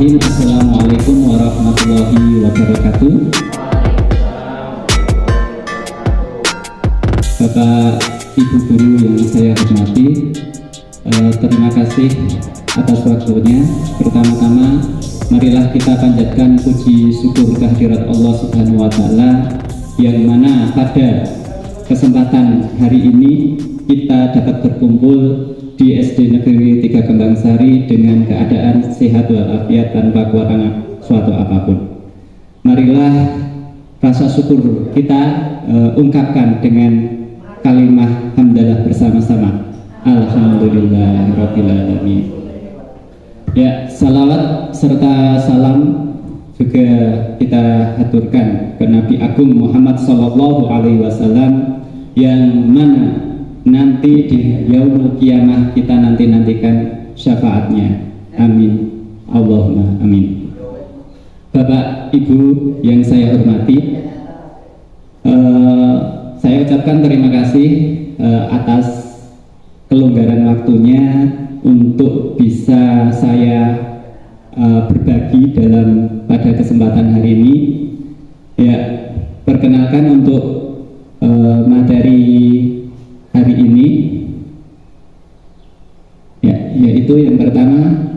Bismillahirrahmanirrahim. Assalamualaikum warahmatullahi wabarakatuh. Bapak Ibu guru yang saya hormati, terima kasih atas waktunya. Pertama-tama marilah kita panjatkan puji syukur kehadirat Allah Subhanahu wa taala yang mana pada kesempatan hari ini kita dapat berkumpul di SD Negeri 3 Kembang Sari dengan keadaan sehat walafiat tanpa kekurangan suatu apapun. Marilah rasa syukur kita ungkapkan dengan kalimat hamdalah bersama-sama. Alhamdulillahirabbil alamin. Ya, salawat serta salam juga kita haturkan ke Nabi Agung Muhammad Sallallahu Alaihi Wasallam yang mana nanti di yaumul kiamah kita nantikan syafaatnya. Amin. Allahumma amin. Bapak Ibu yang saya hormati, saya ucapkan terima kasih atas kelonggaran waktunya untuk bisa saya berbagi pada kesempatan hari ini. Ya, perkenalkan untuk materi hari ini, ya, yaitu yang pertama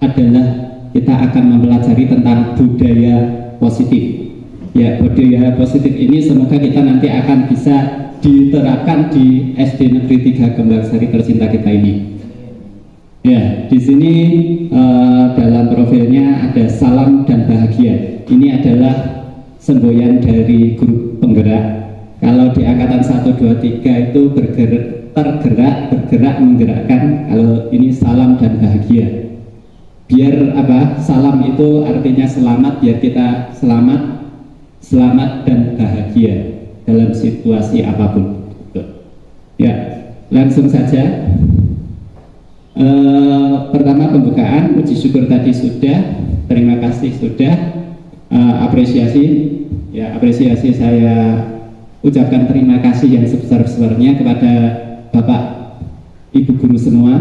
adalah kita akan mempelajari tentang budaya positif. Ya, budaya positif ini semoga kita nanti akan bisa diterapkan di SD Negeri 3 Kembang Sari tercinta kita ini. Ya, di sini dalam profilnya ada salam dan bahagia. Ini adalah semboyan dari grup penggerak. Kalau di angkatan 1, 2, 3 itu bergerak, menggerakkan. Kalau ini salam dan bahagia. Biar apa? Salam itu artinya selamat, biar kita selamat dan bahagia dalam situasi apapun. Ya, langsung saja. Pertama pembukaan, puji syukur tadi sudah, terima kasih sudah, apresiasi saya ucapkan terima kasih yang sebesar-besarnya kepada Bapak Ibu guru semua.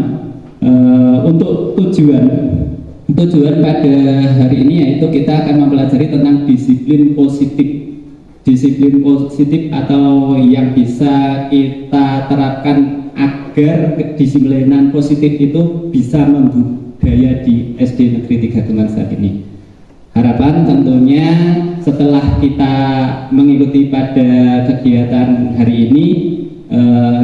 Untuk tujuan pada hari ini yaitu kita akan mempelajari tentang disiplin positif atau yang bisa kita terapkan agar kedisiplinan positif itu bisa membudaya di SD Negeri 3 Kembang Sari ini. Harapan tentunya setelah kita mengikuti pada kegiatan hari ini,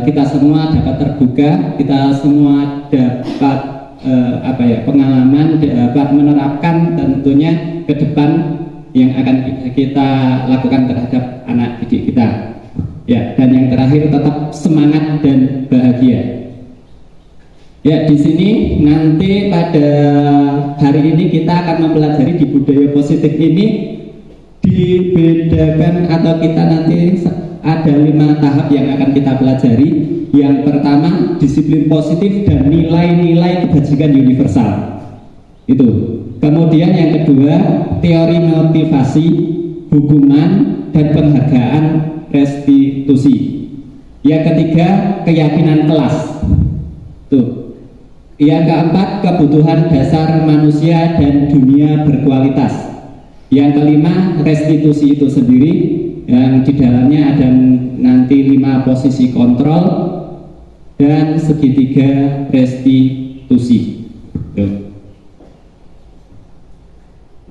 kita semua dapat terbuka, kita semua dapat pengalaman, dapat menerapkan tentunya ke depan yang akan kita lakukan terhadap anak didik kita. Ya, dan yang terakhir tetap semangat dan bahagia. Ya, di sini nanti pada hari ini kita akan mempelajari di budaya positif ini dibedakan atau kita nanti ada 5 tahap yang akan kita pelajari. Yang pertama disiplin positif dan nilai-nilai kebajikan universal. Itu. Kemudian yang kedua teori motivasi, hukuman dan penghargaan restitusi. Yang ketiga keyakinan kelas. Tuh. Yang keempat, kebutuhan dasar manusia dan dunia berkualitas. Yang kelima, restitusi itu sendiri, yang di dalamnya ada nanti 5 posisi kontrol dan segitiga restitusi.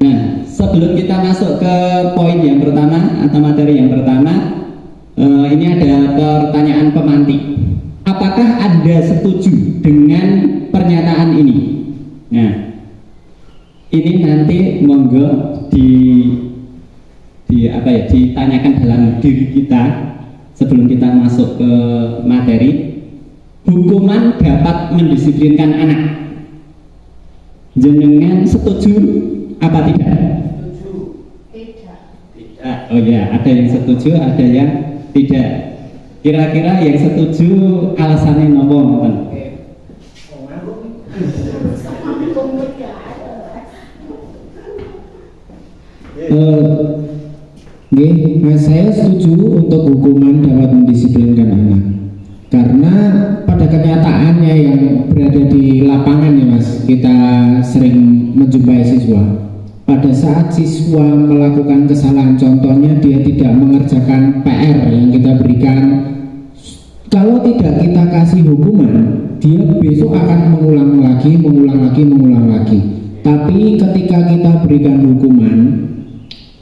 Nah, sebelum kita masuk ke poin yang pertama atau materi yang pertama, ini ada pertanyaan pemantik. Apakah Anda setuju dengan pernyataan ini? Nah, ini nanti monggo ditanyakan dalam diri kita sebelum kita masuk ke materi. Hukuman dapat mendisiplinkan anak. Jenengan setuju apa tidak? Setuju. Tidak. Oh ya, ada yang setuju, ada yang tidak. Kira-kira yang setuju alasannya nopo? Saya setuju untuk hukuman dapat mendisiplinkan anak, karena pada kenyataannya yang berada di lapangan ya Mas, kita sering menjumpai siswa. Pada saat siswa melakukan kesalahan, contohnya dia tidak mengerjakan PR yang kita berikan, kalau tidak kita kasih hukuman, dia besok akan mengulang lagi. Tapi ketika kita berikan hukuman,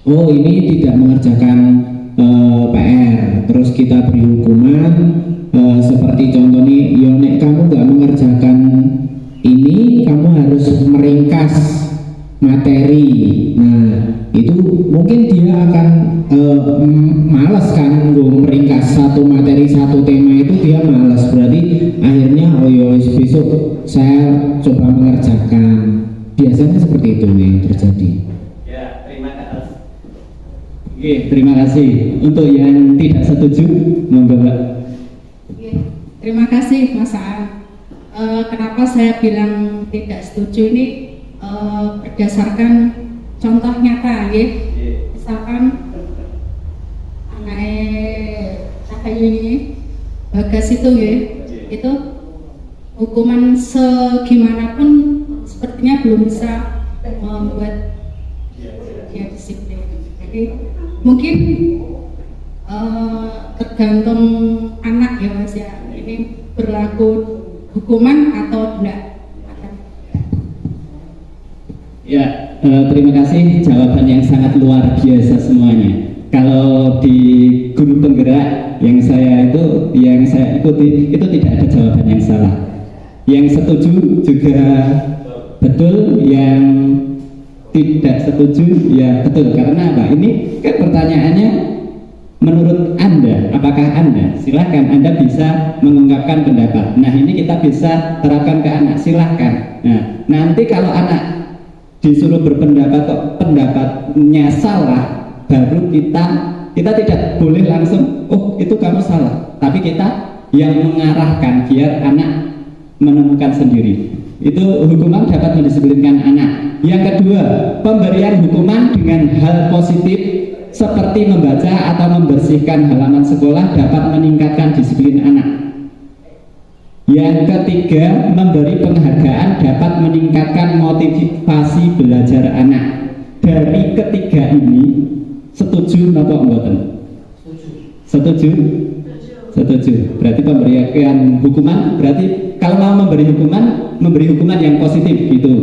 oh ini tidak mengerjakan PR, terus kita beri hukuman seperti contohnya, Yonek kamu nggak mengerjakan ini, kamu harus meringkas materi. Nah itu mungkin dia akan malas kan, meringkas satu materi, satu tema itu dia malas, berarti akhirnya oh yos besok saya coba mengerjakan. Biasanya seperti itu yang terjadi. Ya, terima kasih. Oke, terima kasih. Untuk yang tidak setuju, monggo Mbak. Terima kasih Mas Aan. Kenapa saya bilang tidak setuju ini berdasarkan contoh nyata ya. Misalkan anaknya ini Bagas itu ya, itu hukuman segimanapun sepertinya belum bisa membuat dia disiplin. Jadi mungkin tergantung anak ya Mas ya, ini berlaku hukuman atau tidak. Ya, terima kasih, jawaban yang sangat luar biasa semuanya. Kalau di guru penggerak yang saya ikuti itu tidak ada jawaban yang salah. Yang setuju juga betul, yang tidak setuju ya betul. Karena apa? Ini kan pertanyaannya menurut Anda, apakah Anda? Silahkan Anda bisa mengungkapkan pendapat. Nah ini kita bisa terapkan ke anak, silahkan. Nah nanti kalau anak disuruh berpendapat kok pendapatnya salah, baru kita tidak boleh langsung oh itu kamu salah, tapi kita yang mengarahkan biar anak menemukan sendiri. Itu hukuman dapat mendisiplinkan anak. Yang kedua, pemberian hukuman dengan hal positif seperti membaca atau membersihkan halaman sekolah dapat meningkatkan disiplin anak. Yang ketiga, memberi penghargaan dapat meningkatkan motivasi belajar anak. Dari ketiga ini, setuju atau enggak? Setuju? Setuju. Berarti pemberian hukuman, berarti kalau mau memberi hukuman yang positif gitu.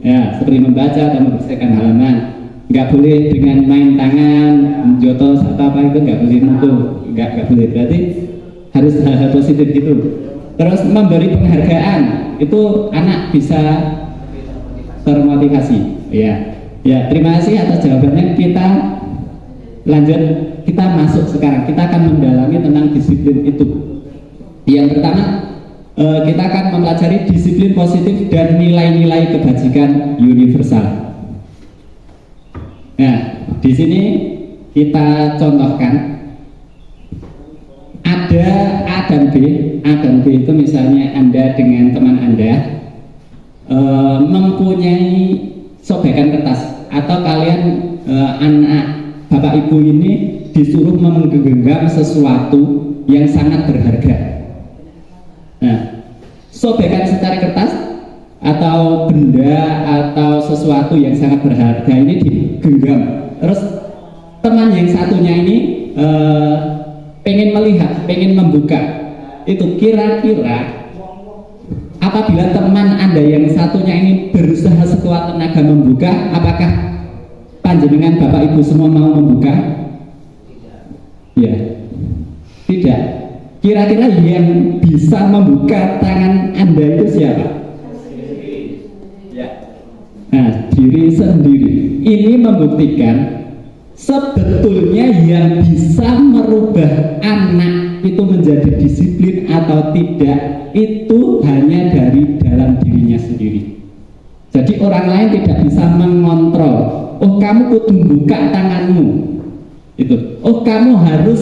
Ya, seperti membaca atau membersihkan halaman. Enggak boleh dengan main tangan, jotos atau apa itu enggak boleh itu. Enggak boleh. Berarti harus hal-hal positif gitu. Terus memberi penghargaan itu anak bisa termotivasi. Ya, terima kasih atas jawabannya. Kita lanjut, kita masuk sekarang. Kita akan mendalami tentang disiplin itu. Yang pertama, kita akan mempelajari disiplin positif dan nilai-nilai kebajikan universal. Nah, di sini kita contohkan. Ada A dan B itu misalnya Anda dengan teman Anda mempunyai sobekan kertas, atau kalian anak bapak ibu ini disuruh menggenggam sesuatu yang sangat berharga. Nah, sobekan secara kertas atau benda atau sesuatu yang sangat berharga ini digenggam, terus teman yang satunya ini pengen melihat, pengen membuka. Itu kira-kira apabila teman Anda yang satunya ini berusaha sekuat tenaga membuka, apakah panjenengan Bapak Ibu semua mau membuka? Ya, tidak. Kira-kira yang bisa membuka tangan Anda itu siapa? Nah, diri sendiri. Ini membuktikan sebetulnya yang bisa merubah anak itu menjadi disiplin atau tidak itu hanya dari dalam dirinya sendiri. Jadi orang lain tidak bisa mengontrol. Oh kamu kudu buka tanganmu, itu. Oh kamu harus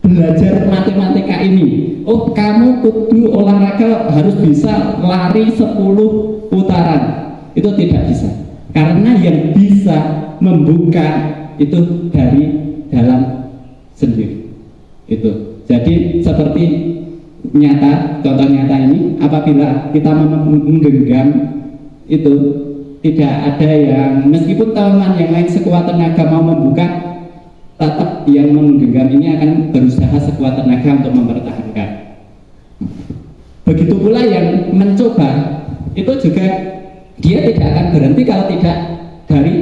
belajar matematika ini. Oh kamu kudu olahraga harus bisa lari 10 putaran. Itu tidak bisa. Karena yang bisa membuka itu dari dalam sendiri. Itu. Jadi seperti nyata, contoh nyata ini, apabila kita menggenggam itu tidak ada yang, meskipun teman yang lain sekuat tenaga mau membuka, tetap yang menggenggam ini akan berusaha sekuat tenaga untuk mempertahankan. Begitu pula yang mencoba itu juga dia tidak akan berhenti kalau tidak dari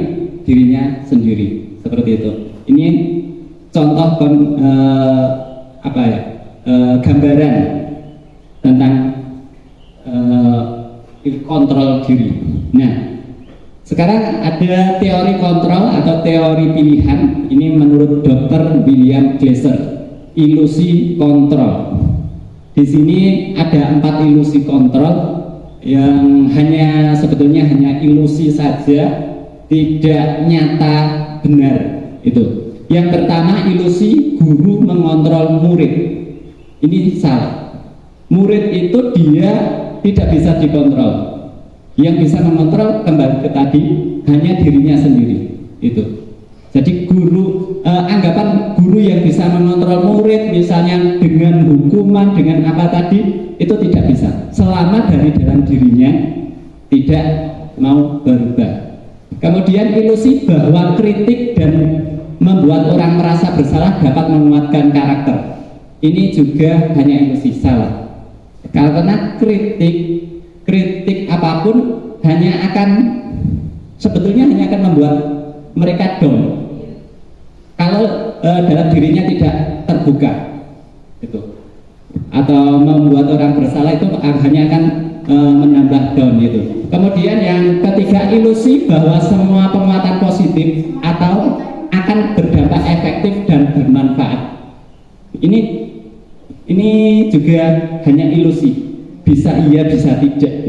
dirinya sendiri, seperti itu. Ini contoh gambaran tentang kontrol diri. Nah, sekarang ada teori kontrol atau teori pilihan. Ini menurut Dr. William Glasser, ilusi kontrol. Di sini ada 4 ilusi kontrol yang sebetulnya hanya ilusi saja, tidak nyata benar. Itu. Yang pertama, ilusi guru mengontrol murid. Ini salah. Murid itu dia tidak bisa dikontrol. Yang bisa mengontrol, kembali ke tadi, hanya dirinya sendiri. Itu. Jadi anggapan guru yang bisa mengontrol murid, misalnya dengan hukuman, dengan apa tadi, itu tidak bisa. Selama dari dalam dirinya tidak mau berubah. Kemudian ilusi bahwa kritik dan membuat orang merasa bersalah dapat menguatkan karakter. Ini juga hanya ilusi, salah. Karena kritik apapun sebetulnya hanya akan membuat mereka down kalau dalam dirinya tidak terbuka, itu, atau membuat orang bersalah, itu hanya akan menambah down itu. Kemudian yang ketiga, ilusi bahwa semua penguatan positif atau akan berdampak efektif dan bermanfaat. Ini juga hanya ilusi, bisa iya bisa tidak.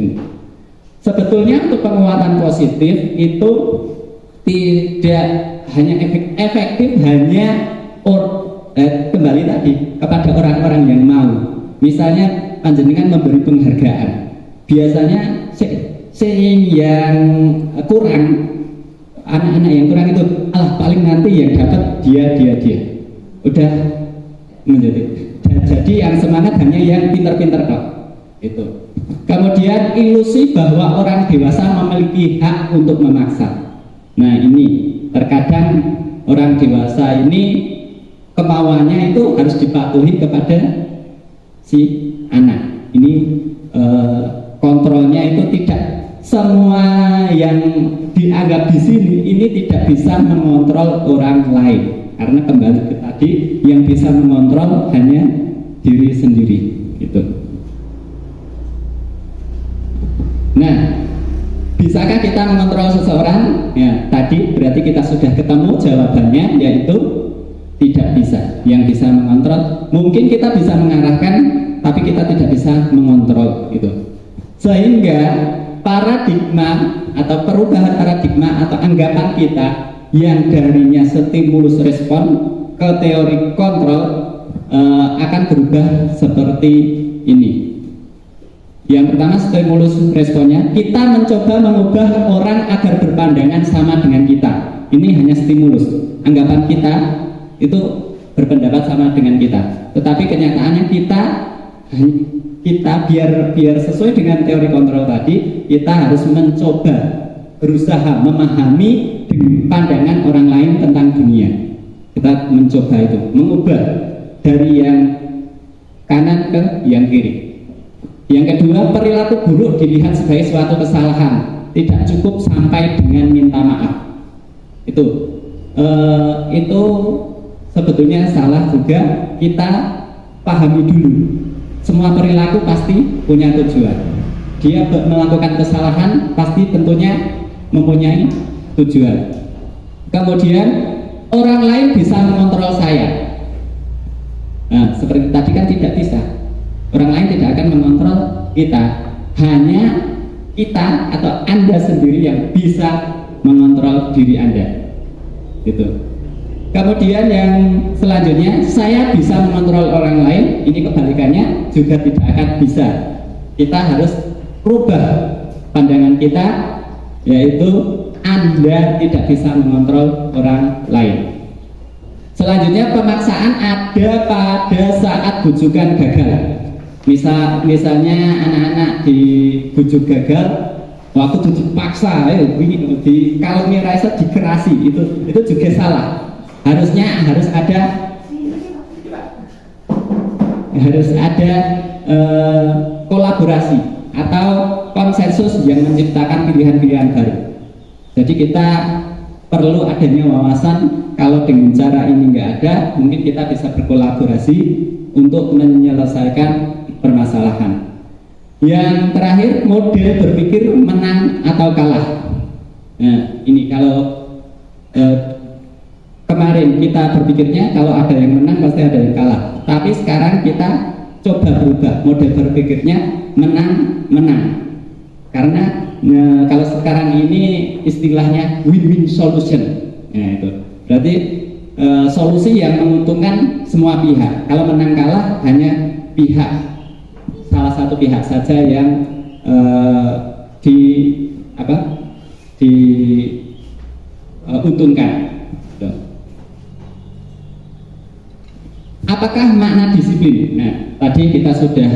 Sebetulnya untuk penguatan positif itu tidak hanya efektif hanya kembali tadi kepada orang-orang yang mau. Misalnya panjenengan memberi penghargaan, biasanya yang kurang, anak-anak yang kurang itu paling nanti yang dapat dia udah menjadi. Jadi yang semangat hanya yang pintar-pintar kok. Itu. Kemudian ilusi bahwa orang dewasa memiliki hak untuk memaksa. Nah, ini terkadang orang dewasa ini kemauannya itu harus dipatuhi kepada si anak. Ini kontrolnya itu tidak semua yang dianggap di sini ini tidak bisa mengontrol orang lain, karena kembali ke tadi yang bisa mengontrol hanya diri sendiri. Gitu. Nah, bisakah kita mengontrol seseorang? Ya, tadi berarti kita sudah ketemu jawabannya, yaitu tidak bisa. Yang bisa mengontrol, mungkin kita bisa mengarahkan, tapi kita tidak bisa mengontrol itu. Sehingga paradigma atau perubahan paradigma atau anggapan kita yang darinya stimulus respon ke teori kontrol akan berubah seperti ini. Yang pertama, stimulus responnya, kita mencoba mengubah orang agar berpandangan sama dengan kita. Ini hanya stimulus. Anggapan kita itu berpendapat sama dengan kita. Tetapi kenyataannya kita biar sesuai dengan teori kontrol tadi, kita harus mencoba berusaha memahami pandangan orang lain tentang dunia. Kita mencoba itu, mengubah dari yang kanan ke yang kiri. Yang kedua, perilaku buruk dilihat sebagai suatu kesalahan, tidak cukup sampai dengan minta maaf. Itu sebetulnya salah juga. Kita pahami dulu, semua perilaku pasti punya tujuan. Dia melakukan kesalahan pasti tentunya mempunyai tujuan. Kemudian orang lain bisa mengontrol saya. Nah, seperti tadi kan tidak bisa. Orang lain tidak akan mengontrol kita, hanya kita atau Anda sendiri yang bisa mengontrol diri Anda. Gitu. Kemudian yang selanjutnya, saya bisa mengontrol orang lain. Ini kebalikannya juga tidak akan bisa. Kita harus rubah pandangan kita, yaitu Anda tidak bisa mengontrol orang lain. Selanjutnya, pemaksaan ada pada saat bujukan gagal. Misalnya anak-anak dibujuk gagal, waktu itu dipaksa, kalau ngerasa dikerasi, itu juga salah. Harusnya harus ada kolaborasi atau konsensus yang menciptakan pilihan-pilihan baru. Jadi kita perlu adanya wawasan, kalau dengan cara ini nggak ada, mungkin kita bisa berkolaborasi untuk menyelesaikan permasalahan. Yang terakhir, model berpikir menang atau kalah. Nah, ini kalau kemarin kita berpikirnya kalau ada yang menang pasti ada yang kalah. Tapi sekarang kita coba berubah model berpikirnya menang. Karena kalau sekarang ini istilahnya win-win solution. Nah, itu berarti solusi yang menguntungkan semua pihak. Kalau menang kalah hanya salah satu pihak saja yang diuntungkan. Apakah makna disiplin? Nah, tadi kita sudah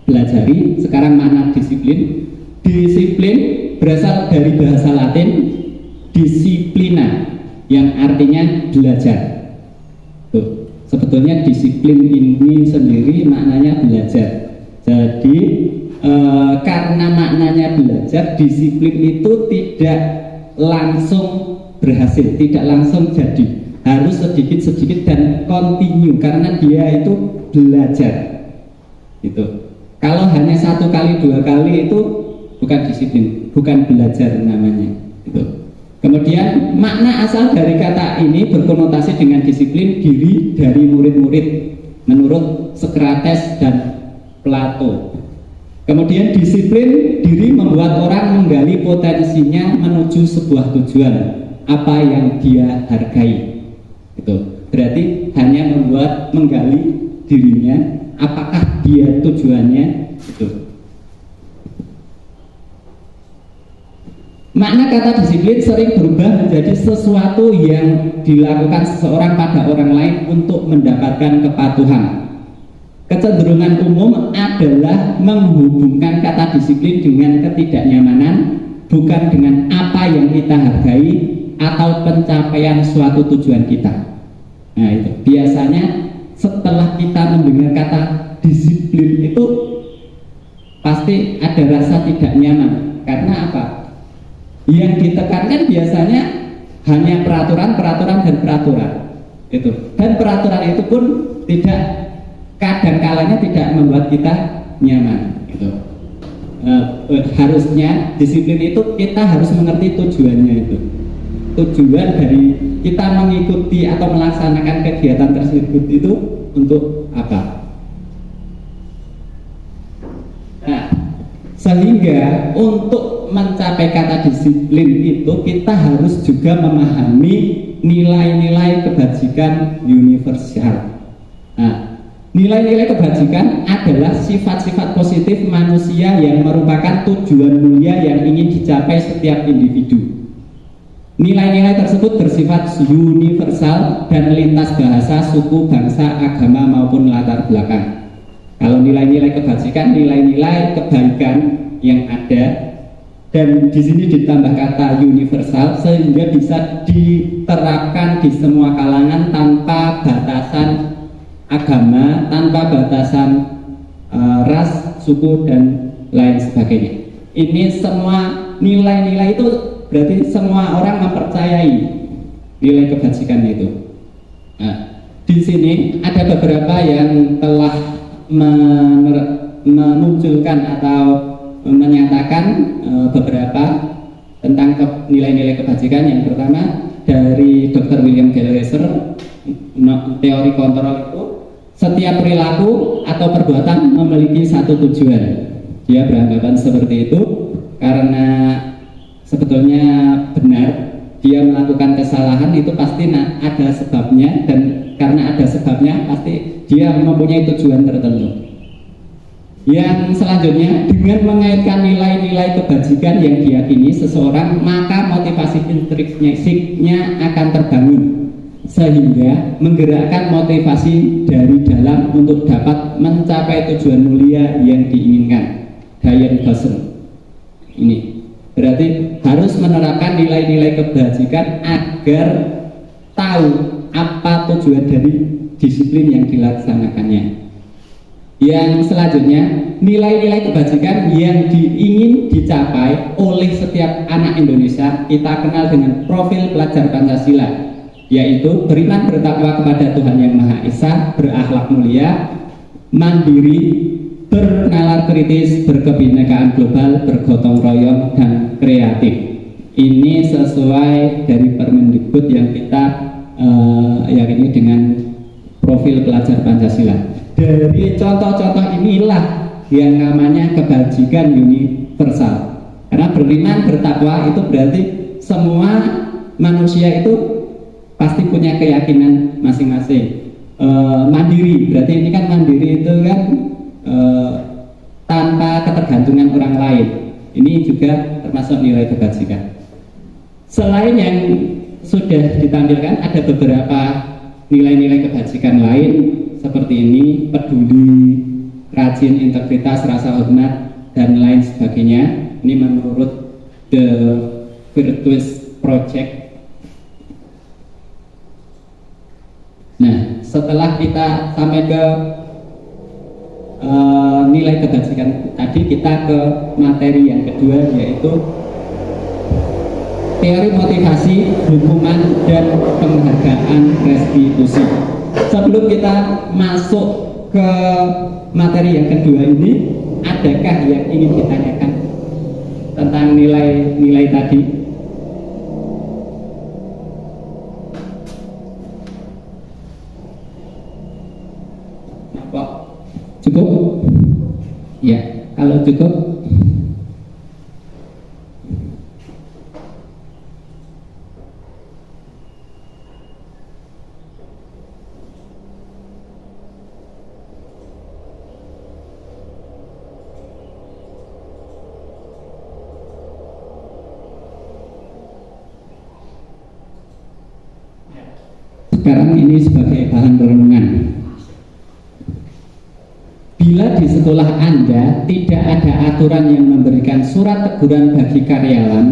pelajari. Sekarang makna disiplin. Disiplin berasal dari bahasa Latin disiplina, yang artinya belajar. Tuh, sebetulnya disiplin ini sendiri maknanya belajar. Jadi karena maknanya belajar, disiplin itu tidak langsung berhasil, tidak langsung jadi, harus sedikit-sedikit dan continue, karena dia itu belajar. Itu kalau hanya 1 kali 2 kali itu bukan disiplin, bukan belajar namanya. Itu. Kemudian makna asal dari kata ini berkonotasi dengan disiplin diri dari murid-murid menurut Sokrates dan Plato. Kemudian disiplin diri membuat orang menggali potensinya menuju sebuah tujuan, apa yang dia hargai. Itu berarti hanya menggali dirinya, apakah dia tujuannya. Itu. Makna kata disiplin sering berubah menjadi sesuatu yang dilakukan seseorang pada orang lain untuk mendapatkan kepatuhan. Kecenderungan umum adalah menghubungkan kata disiplin dengan ketidaknyamanan, bukan dengan apa yang kita hargai atau pencapaian suatu tujuan kita. Nah, itu biasanya setelah kita mendengar kata disiplin itu pasti ada rasa tidak nyaman. Karena apa? Yang ditekankan biasanya hanya peraturan itu, dan peraturan itu pun kadang kalanya tidak membuat kita nyaman. Gitu. Harusnya disiplin itu kita harus mengerti tujuannya. Itu tujuan dari kita mengikuti atau melaksanakan kegiatan tersebut itu untuk apa. Nah, sehingga untuk mencapai kata disiplin itu kita harus juga memahami nilai-nilai kebajikan universal. Nah, nilai-nilai kebajikan adalah sifat-sifat positif manusia yang merupakan tujuan mulia yang ingin dicapai setiap individu. Nilai-nilai tersebut bersifat universal dan lintas bahasa, suku, bangsa, agama maupun latar belakang. Kalau nilai-nilai kebajikan, nilai-nilai kebaikan yang ada, dan di sini ditambah kata universal sehingga bisa diterapkan di semua kalangan tanpa batasan agama, tanpa batasan ras, suku dan lain sebagainya. Ini semua nilai-nilai itu berarti semua orang mempercayai nilai kebajikan itu. Nah, di sini ada beberapa yang telah memunculkan atau menyatakan beberapa tentang nilai-nilai kebajikan. Yang pertama dari Dr. William Gallagher, teori kontrol itu setiap perilaku atau perbuatan memiliki satu tujuan. Dia beranggapan seperti itu karena sebetulnya benar, dia melakukan kesalahan itu pasti ada sebabnya, dan karena ada sebabnya pasti dia mempunyai tujuan tertentu. Yang selanjutnya, dengan mengaitkan nilai-nilai kebajikan yang diyakini seseorang, maka motivasi intrinsiknya akan terbangun sehingga menggerakkan motivasi dari dalam untuk dapat mencapai tujuan mulia yang diinginkan. Diane Dawson ini berarti harus menerapkan nilai-nilai kebajikan agar tahu apa tujuan dari disiplin yang dilaksanakannya. Yang selanjutnya, nilai-nilai kebajikan yang ingin dicapai oleh setiap anak Indonesia kita kenal dengan profil pelajar Pancasila, yaitu beriman bertakwa kepada Tuhan Yang Maha Esa, berakhlak mulia, mandiri, bernalar kritis, berkebinekaan global, bergotong royong, dan kreatif. Ini sesuai dari Permendikbud yang kita yakini dengan profil pelajar Pancasila. Dari contoh-contoh inilah yang namanya kebajikan universal. Karena beriman bertakwa itu berarti semua manusia itu pasti punya keyakinan masing-masing. Mandiri, berarti ini kan mandiri itu kan tanpa ketergantungan orang lain. Ini juga termasuk nilai kebajikan. Selain yang sudah ditampilkan, ada beberapa nilai-nilai kebajikan lain seperti ini: peduli, rajin, integritas, rasa hormat, dan lain sebagainya. Ini menurut The Virtuous Project. Nah, setelah kita sampai ke nilai kebajikan tadi, kita ke materi yang kedua, yaitu teori motivasi, hukuman, dan penghargaan restitusi. Sebelum kita masuk ke materi yang kedua ini, adakah yang ingin ditanyakan tentang nilai-nilai tadi? Cukup? Ya, kalau cukup. Sekarang ini sebagai bahan renungan. Bila di sekolah Anda tidak ada aturan yang memberikan surat teguran bagi karyawan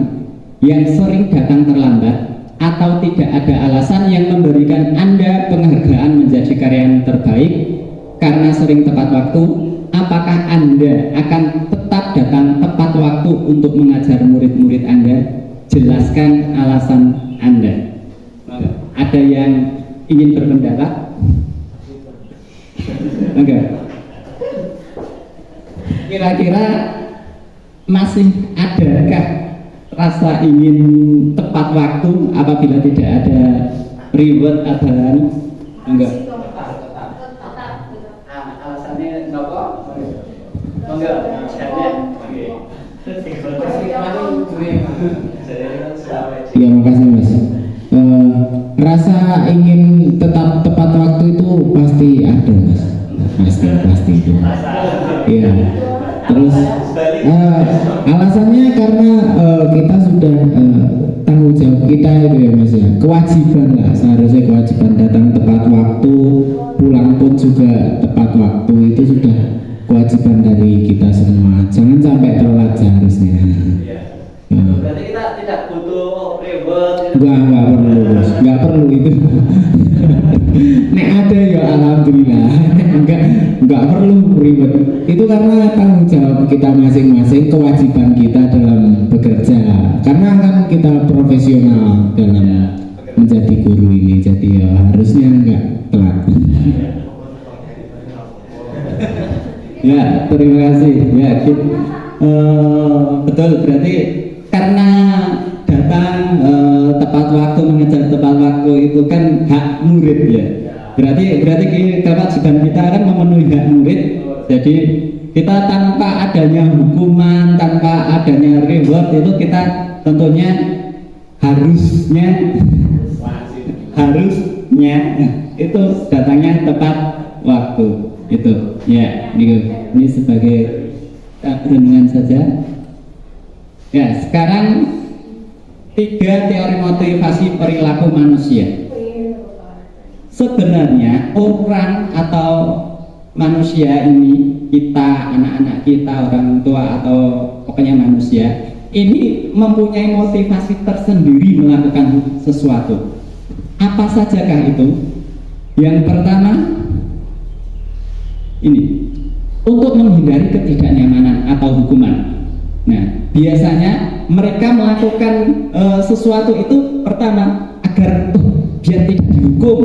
yang sering datang terlambat, atau tidak ada alasan yang memberikan Anda penghargaan menjadi karyawan terbaik karena sering tepat waktu, apakah Anda akan tetap datang tepat waktu untuk mengajar murid-murid Anda? Jelaskan alasan Anda. Ada yang ingin berpendapat? Enggak. Kira-kira masih adakah rasa ingin tepat waktu apabila tidak ada reward atau enggak? Alasannya apa? Enggak. Ya, makasih Mas. Rasa ingin tetap tepat waktu itu pasti ada Mas. Pasti itu. Iya. Terus alasannya karena kita sudah tanggung jawab kita itu ya Mas ya, kewajiban lah, seharusnya kewajiban datang tepat waktu, pulang pun juga tepat waktu, itu sudah kewajiban dari kita semua. Jangan sampai telat seharusnya. Berarti kita tidak butuh reward. Nggak perlu itu. Nek ada ya alhamdulillah. Nggak perlu reward. Itu karena tanggung jawab kita masing-masing, kewajiban kita dalam bekerja. Karena kan kita profesional dalam menjadi guru ini, jadi ya harusnya nggak telat. Ya, terima kasih. Ya, betul, berarti karena datang tepat waktu, mengejar tepat waktu itu kan hak murid ya. Berarti kewajiban kita kan memenuhi hak murid. Jadi kita tanpa adanya hukuman, tanpa adanya reward, itu kita tentunya harusnya itu datangnya tepat waktu itu. Ya, ini sebagai renungan saja. Ya, sekarang 3 teori motivasi perilaku manusia. sebenarnya orang atau manusia ini, kita, anak-anak kita, orang tua atau pokoknya manusia ini mempunyai motivasi tersendiri melakukan sesuatu. Apa sajakah itu? Yang pertama ini, untuk menghindari ketidaknyamanan atau hukuman. Nah, biasanya mereka melakukan sesuatu itu pertama agar biar tidak dihukum,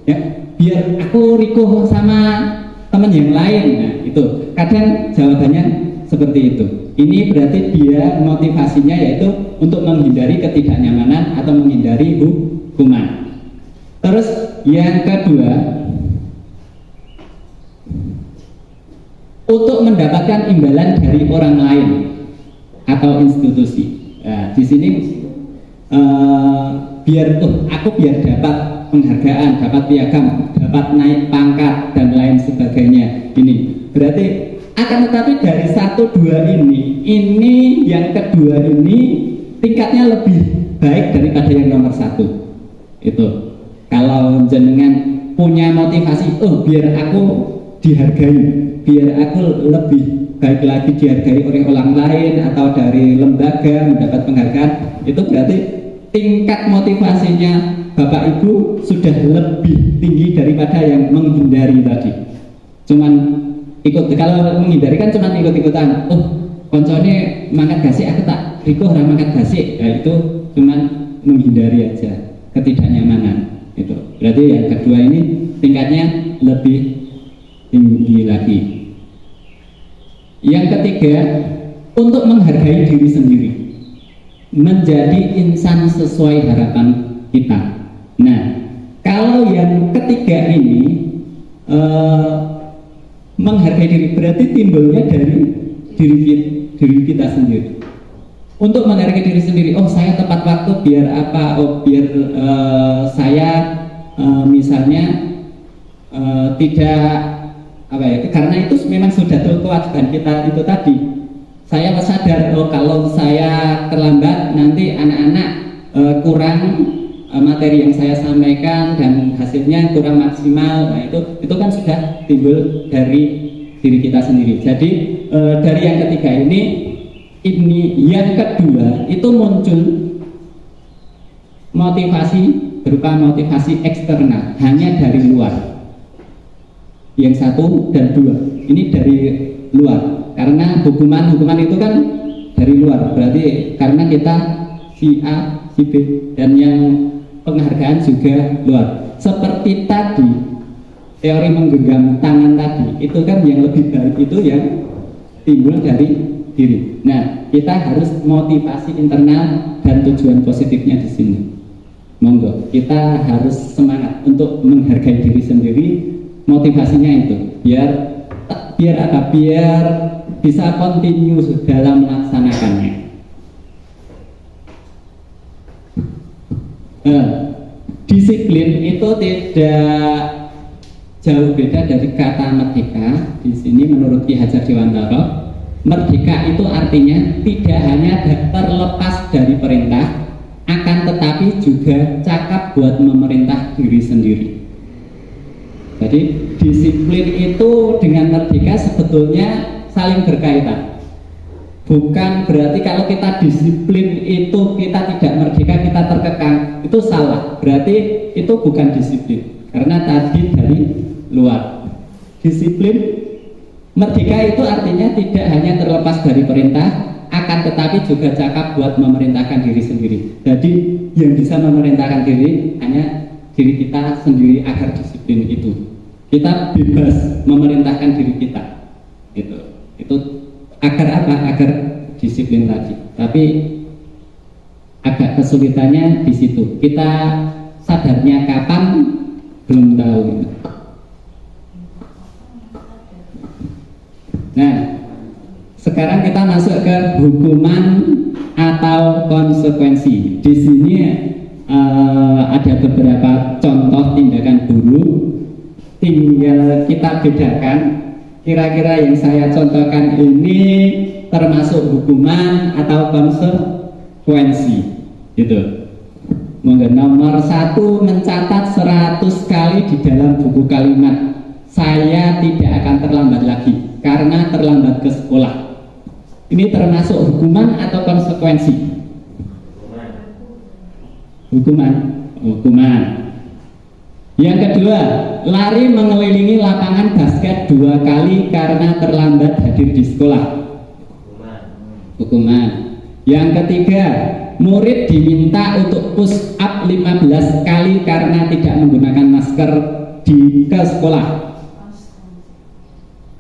ya, biar aku rikuh sama teman yang lain. Nah, itu kadang jawabannya seperti itu. Ini berarti dia motivasinya yaitu untuk menghindari ketidaknyamanan atau menghindari hukuman. Terus yang kedua, untuk mendapatkan imbalan dari orang lain atau institusi. Nah, di sini biar aku dapat penghargaan, dapat piagam, dapat naik pangkat dan lain sebagainya. Ini berarti akan tetapi dari 1-2 ini yang kedua ini tingkatnya lebih baik daripada yang nomor 1. Itu kalau jenengan punya motivasi, biar aku dihargai, biar aku lebih baik lagi dihargai oleh orang lain atau dari lembaga mendapat penghargaan, itu berarti tingkat motivasinya Bapak Ibu sudah lebih tinggi daripada yang menghindari tadi. Cuman ikut, kalau menghindari kan cuma ikut-ikutan, koncone mangkat gasik aku tak riko ora mangkat gasik. Nah, itu cuman menghindari aja ketidaknyamanan. Itu berarti yang kedua ini tingkatnya lebih tinggi lagi. Yang ketiga, untuk menghargai diri sendiri, menjadi insan sesuai harapan kita. Nah, kalau yang ketiga ini menghargai diri berarti timbulnya dari diri kita sendiri. Untuk menghargai diri sendiri, saya tepat waktu biar apa? Biar saya misalnya tidak apa ya? Karena itu memang sudah kewajiban kita itu tadi. Saya sadar kalau saya terlambat nanti anak-anak kurang materi yang saya sampaikan dan hasilnya kurang maksimal. Nah, itu kan sudah timbul dari diri kita sendiri. Jadi dari yang ketiga ini yang kedua itu muncul motivasi berupa motivasi eksternal, hanya dari luar. Yang 1 dan 2 ini dari luar, karena hukuman itu kan dari luar, berarti karena kita si A, si B, dan yang penghargaan juga luar. Seperti tadi teori menggenggam tangan tadi, itu kan yang lebih baik itu yang timbul dari diri. Nah, kita harus motivasi internal dan tujuan positifnya di sini. Monggo, kita harus semangat untuk menghargai diri sendiri. Motivasinya itu biar apa? Biar bisa continue dalam melaksanakannya. Disiplin itu tidak jauh beda dari kata merdeka. Di sini menurut Ki Hajar Dewantara, merdeka itu artinya tidak hanya terlepas dari perintah, akan tetapi juga cakap buat memerintah diri sendiri. Jadi disiplin itu dengan merdeka sebetulnya saling berkaitan. Bukan berarti kalau kita disiplin itu kita tidak merdeka, kita terkekang, itu salah. Berarti itu bukan disiplin, karena tadi dari luar. Disiplin merdeka itu artinya tidak hanya terlepas dari perintah, akan tetapi juga cakap buat memerintahkan diri sendiri. Jadi yang bisa memerintahkan diri hanya diri kita sendiri agar disiplin itu. Kita bebas memerintahkan diri kita. Itu agar apa? Agar disiplin tadi. Tapi agak kesulitannya di situ. Kita sadarnya kapan belum tahu. Nah, sekarang kita masuk ke hukuman atau konsekuensi. Di sini ada beberapa contoh tindakan guru. Tinggal kita bedakan kira-kira yang saya contohkan ini termasuk hukuman atau konsekuensi, gitu. Monggo. Nomor 1, mencatat 100 kali di dalam buku kalimat saya tidak akan terlambat lagi karena terlambat ke sekolah. Ini termasuk hukuman atau konsekuensi? Hukuman. Yang kedua, lari mengelilingi lapangan basket 2 kali karena terlambat hadir di sekolah. Hukuman. Yang ketiga, murid diminta untuk push up 15 kali karena tidak menggunakan masker ke sekolah.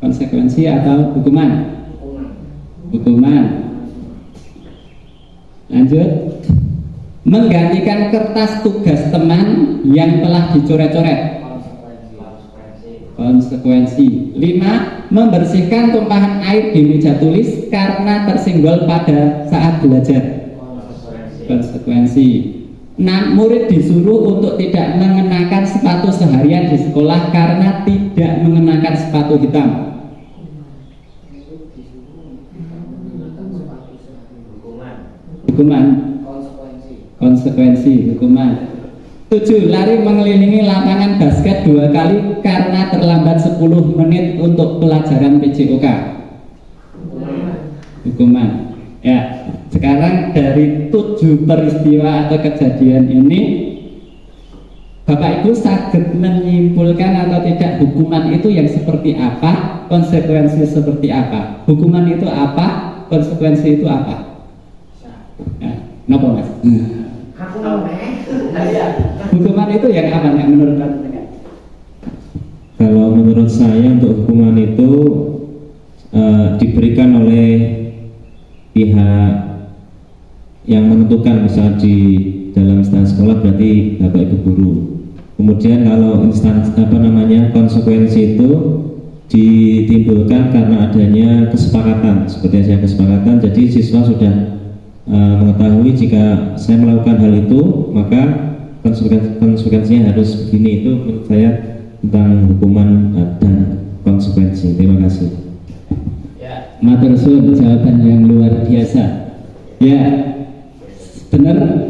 Konsekuensi atau hukuman? Hukuman. Lanjut. Menggantikan kertas tugas teman yang telah dicoret-coret. Konsekuensi. 5. Membersihkan tumpahan air di meja tulis karena tersenggol pada saat belajar. Konsekuensi. 6. Murid disuruh untuk tidak mengenakan sepatu seharian di sekolah karena tidak mengenakan sepatu hitam. Hukuman. Konsekuensi. Hukuman. 7. Lari mengelilingi lapangan basket 2 kali karena terlambat 10 menit untuk pelajaran PJOK. Hukuman. Ya, sekarang dari 7 peristiwa atau kejadian ini, Bapak Ibu saged menyimpulkan atau tidak hukuman itu yang seperti apa, konsekuensi seperti apa. Hukuman itu apa, konsekuensi itu apa? Ya, kenapa Mas? Hukuman itu yang apa yang menurut Anda? Kalau menurut saya untuk hukuman itu diberikan oleh pihak yang menentukan, misal di dalam instansi sekolah berarti Bapak Ibu guru. Kemudian kalau instansi konsekuensi itu ditimbulkan karena adanya kesepakatan, seperti saya kesepakatan. Jadi siswa sudah mengetahui jika saya melakukan hal itu maka konsekuensinya harus begini. Itu menurut saya tentang hukuman dan konsekuensi. Terima kasih. Ya, matur suwun, jawaban yang luar biasa. Ya, benar.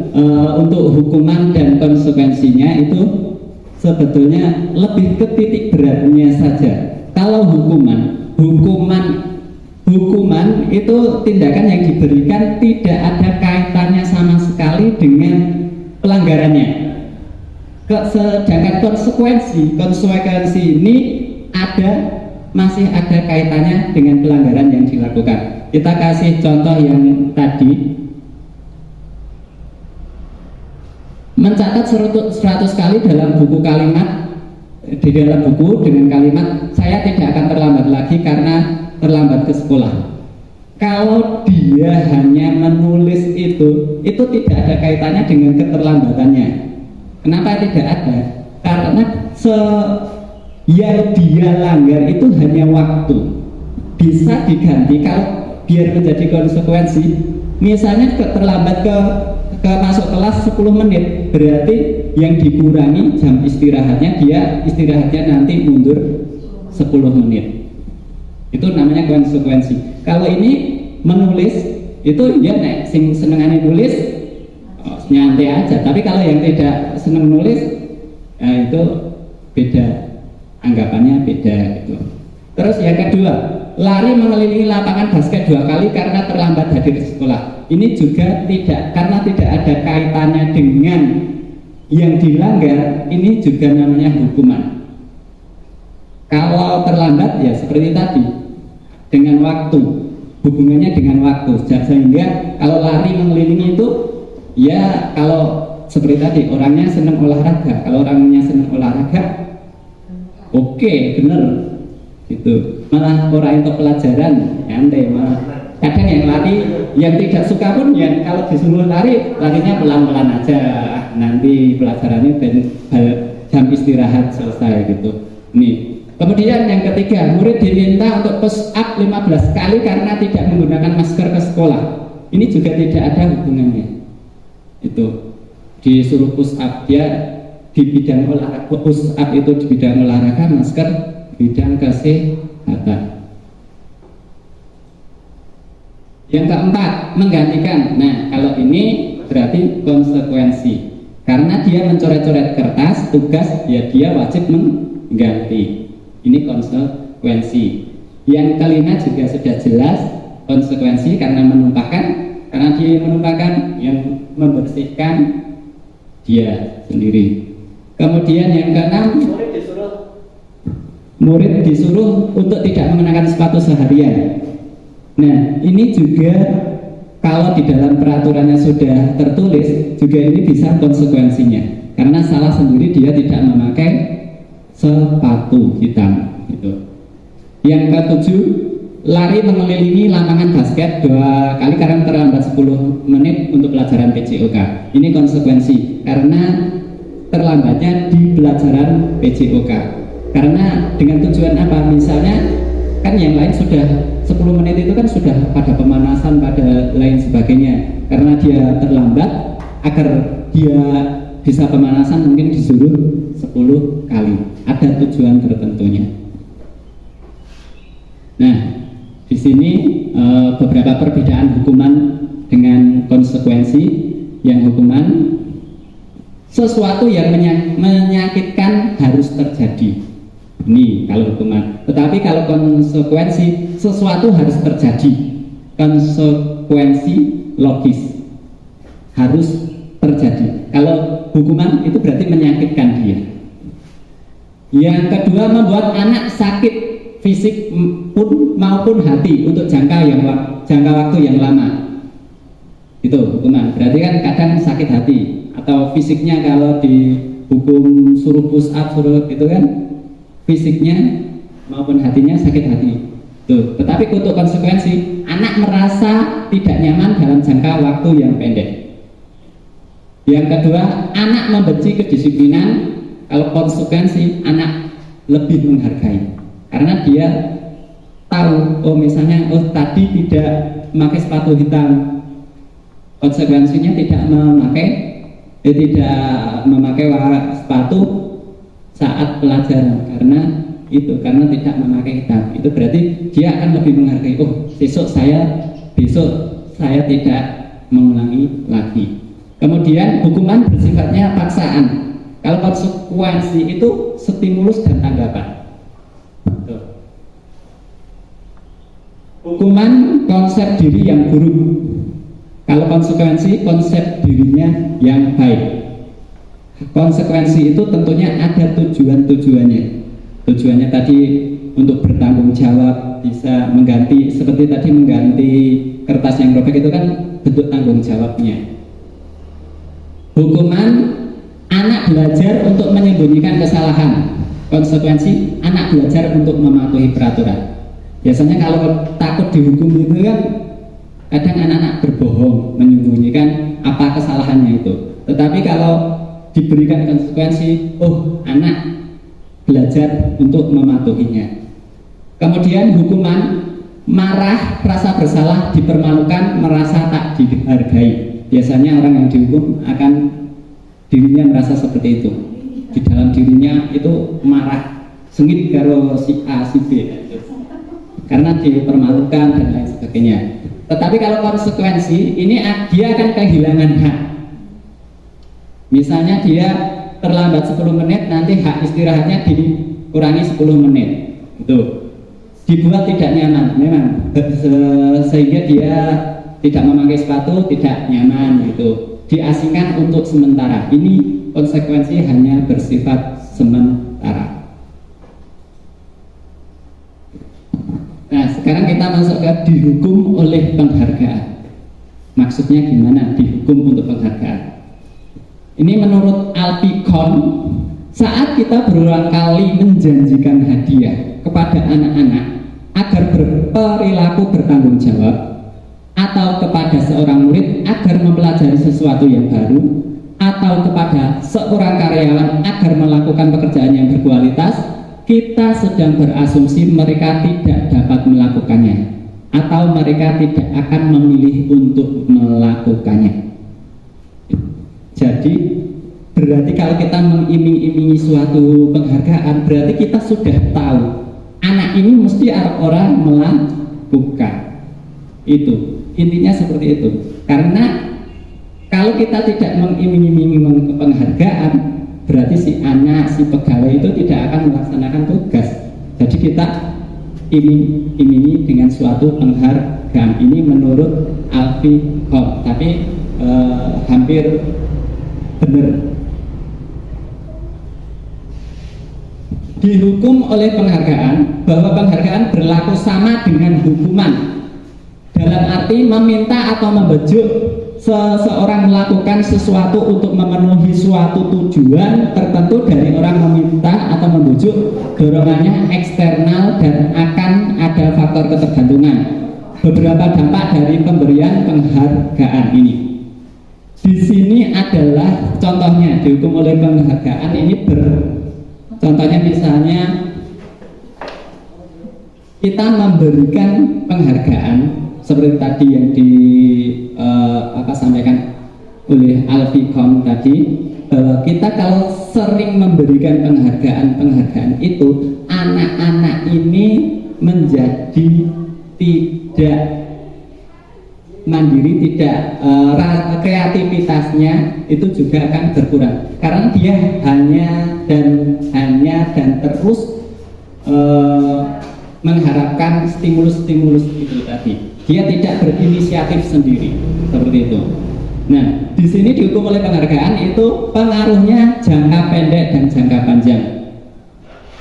Untuk hukuman dan konsekuensinya itu sebetulnya lebih ke titik beratnya saja. Kalau hukuman itu tindakan yang diberikan tidak ada kaitannya sama sekali dengan pelanggarannya. Sedangkan konsekuensi ini masih ada kaitannya dengan pelanggaran yang dilakukan. Kita kasih contoh yang tadi. Mencatat 100 kali dalam buku kalimat, di dalam buku dengan kalimat saya tidak akan terlambat lagi karena terlambat ke sekolah. Kalau dia hanya menulis itu tidak ada kaitannya dengan keterlambatannya. Kenapa tidak ada? Karena yang dia langgar itu hanya waktu. Bisa diganti kalau biar menjadi konsekuensi. Misalnya terlambat ke masuk kelas 10 menit, berarti yang dikurangi jam istirahatnya, dia istirahatnya nanti mundur 10 menit. Itu namanya konsekuensi. Kalau ini menulis itu ya nek sing senengane nulis nyantai aja, tapi kalau yang tidak seneng nulis itu beda, anggapannya beda gitu. Terus yang kedua, lari mengelilingi lapangan basket 2 kali karena terlambat hadir di sekolah. Ini juga karena tidak ada kaitannya dengan yang dilanggar, ini juga namanya hukuman. Kalau terlambat ya seperti tadi, dengan waktu, hubungannya dengan waktu, sehingga kalau lari mengelilingi itu ya kalau seperti tadi orangnya senang olahraga, kalau orangnya senang olahraga oke, bener gitu. Malah orang itu pelajaran nyantai, malah kadang yang lari yang tidak suka pun ya kalau disuruh larinya pelan-pelan aja, nanti pelajarannya dan jam istirahat selesai gitu. Nih. Kemudian yang ketiga, murid diminta untuk push up 15 kali karena tidak menggunakan masker ke sekolah. Ini juga tidak ada hubungannya. Itu disuruh push up, dia di bidang olahraga, push up itu di bidang olahraga, masker bidang kesehatan. Yang keempat, menggantikan. Nah, kalau ini berarti konsekuensi. Karena dia mencoret-coret kertas tugas, ya dia wajib mengganti. Ini konsekuensi. Yang kelima juga sudah jelas konsekuensi karena menumpahkan, karena dia menumpahkan, yang membersihkan dia sendiri. Kemudian yang keenam, murid disuruh untuk tidak mengenakan sepatu seharian. Nah, ini juga kalau di dalam peraturannya sudah tertulis, juga ini bisa konsekuensinya. Karena salah sendiri dia tidak memakai sepatu hitam. Gitu. Yang ketujuh, lari mengelilingi lapangan basket 2 kali karena terlambat 10 menit untuk pelajaran PJOK. Ini konsekuensi karena terlambatnya di pelajaran PJOK. Karena dengan tujuan apa? Misalnya kan yang lain sudah 10 menit itu kan sudah pada pemanasan, pada lain sebagainya. Karena dia terlambat, agar dia bisa pemanasan mungkin disuruh 10 kali. Ada tujuan tertentunya. Nah, di sini beberapa perbedaan hukuman dengan konsekuensi. Yang hukuman, sesuatu yang menyakitkan harus terjadi. Ini kalau hukuman. Tetapi kalau konsekuensi, sesuatu harus terjadi. Konsekuensi logis harus terjadi. Kalau hukuman itu berarti menyakitkan dia. Yang kedua, membuat anak sakit fisik pun maupun hati untuk jangka waktu yang lama. Itu hukuman. Berarti kan kadang sakit hati atau fisiknya, kalau dihukum suruh push up suruh gitu kan, fisiknya maupun hatinya sakit hati. Tuh. Tetapi untuk konsekuensi, anak merasa tidak nyaman dalam jangka waktu yang pendek. Yang kedua, anak membenci kedisiplinan. Kalau konsekuensi, anak lebih menghargai. Karena dia tahu, oh misalnya, oh tadi tidak memakai sepatu hitam. Konsekuensinya tidak memakai sepatu saat pelajaran, karena tidak memakai hitam. Itu berarti dia akan lebih menghargai, oh besok saya tidak mengulangi lagi. Kemudian hukuman bersifatnya paksaan. Kalau konsekuensi itu stimulus dan tanggapan. Hukuman konsep diri yang buruk. Kalau konsekuensi konsep dirinya yang baik. Konsekuensi itu tentunya ada tujuannya. Tujuannya tadi untuk bertanggung jawab, bisa mengganti, seperti tadi mengganti kertas yang robek itu kan bentuk tanggung jawabnya. Hukuman, anak belajar untuk menyembunyikan kesalahan. Konsekuensi, anak belajar untuk mematuhi peraturan. Biasanya kalau takut dihukum itu kan kadang anak-anak berbohong, menyembunyikan apa kesalahannya itu. Tetapi kalau diberikan konsekuensi, oh anak belajar untuk mematuhinya. Kemudian hukuman, marah, rasa bersalah, dipermalukan, merasa tak dihargai. Biasanya orang yang dihukum akan dirinya merasa seperti itu. Di dalam dirinya itu marah, sengit karo si A, si B, karena dipermalukan dan lain sebagainya. Tetapi kalau konsekuensi, ini dia akan kehilangan hak. Misalnya dia terlambat 10 menit, nanti hak istirahatnya dikurangi 10 menit. Itu dibuat tidak nyaman, memang sehingga dia tidak memakai sepatu, tidak nyaman gitu. Diasingkan untuk sementara. Ini konsekuensi hanya bersifat sementara. Nah, sekarang kita masuk ke dihukum oleh penghargaan. Maksudnya gimana dihukum untuk penghargaan? Ini menurut Alpicon, saat kita berulang kali menjanjikan hadiah kepada anak-anak agar berperilaku bertanggung jawab, atau kepada seorang murid agar mempelajari sesuatu yang baru, atau kepada seorang karyawan agar melakukan pekerjaan yang berkualitas, kita sedang berasumsi mereka tidak dapat melakukannya, atau mereka tidak akan memilih untuk melakukannya. Jadi berarti kalau kita mengiming-imingi suatu penghargaan, berarti kita sudah tahu anak ini mesti orang melakukan. Itu intinya seperti itu. Karena Kalau kita tidak mengiming-imingi penghargaan, berarti si anak, si pegawai itu tidak akan melaksanakan tugas. Jadi kita iming-imingi dengan suatu penghargaan. Ini menurut Alfie Kohn, tapi hampir benar. Dihukum oleh penghargaan, bahwa penghargaan berlaku sama dengan hukuman, dalam arti meminta atau membujuk seseorang melakukan sesuatu untuk memenuhi suatu tujuan tertentu dari orang meminta atau membujuk, dorongannya eksternal dan akan ada faktor ketergantungan. Beberapa dampak dari pemberian penghargaan ini. Di sini adalah contohnya, dihukum oleh penghargaan ini contohnya misalnya kita memberikan penghargaan seperti tadi yang sampaikan oleh Alfie Kohn tadi, bahwa kita kalau sering memberikan penghargaan itu, anak-anak ini menjadi tidak mandiri, tidak kreativitasnya itu juga akan berkurang karena dia hanya dan terus mengharapkan stimulus itu tadi. Dia tidak berinisiatif sendiri seperti itu. Nah, di sini dihukum oleh penghargaan itu pengaruhnya jangka pendek dan jangka panjang.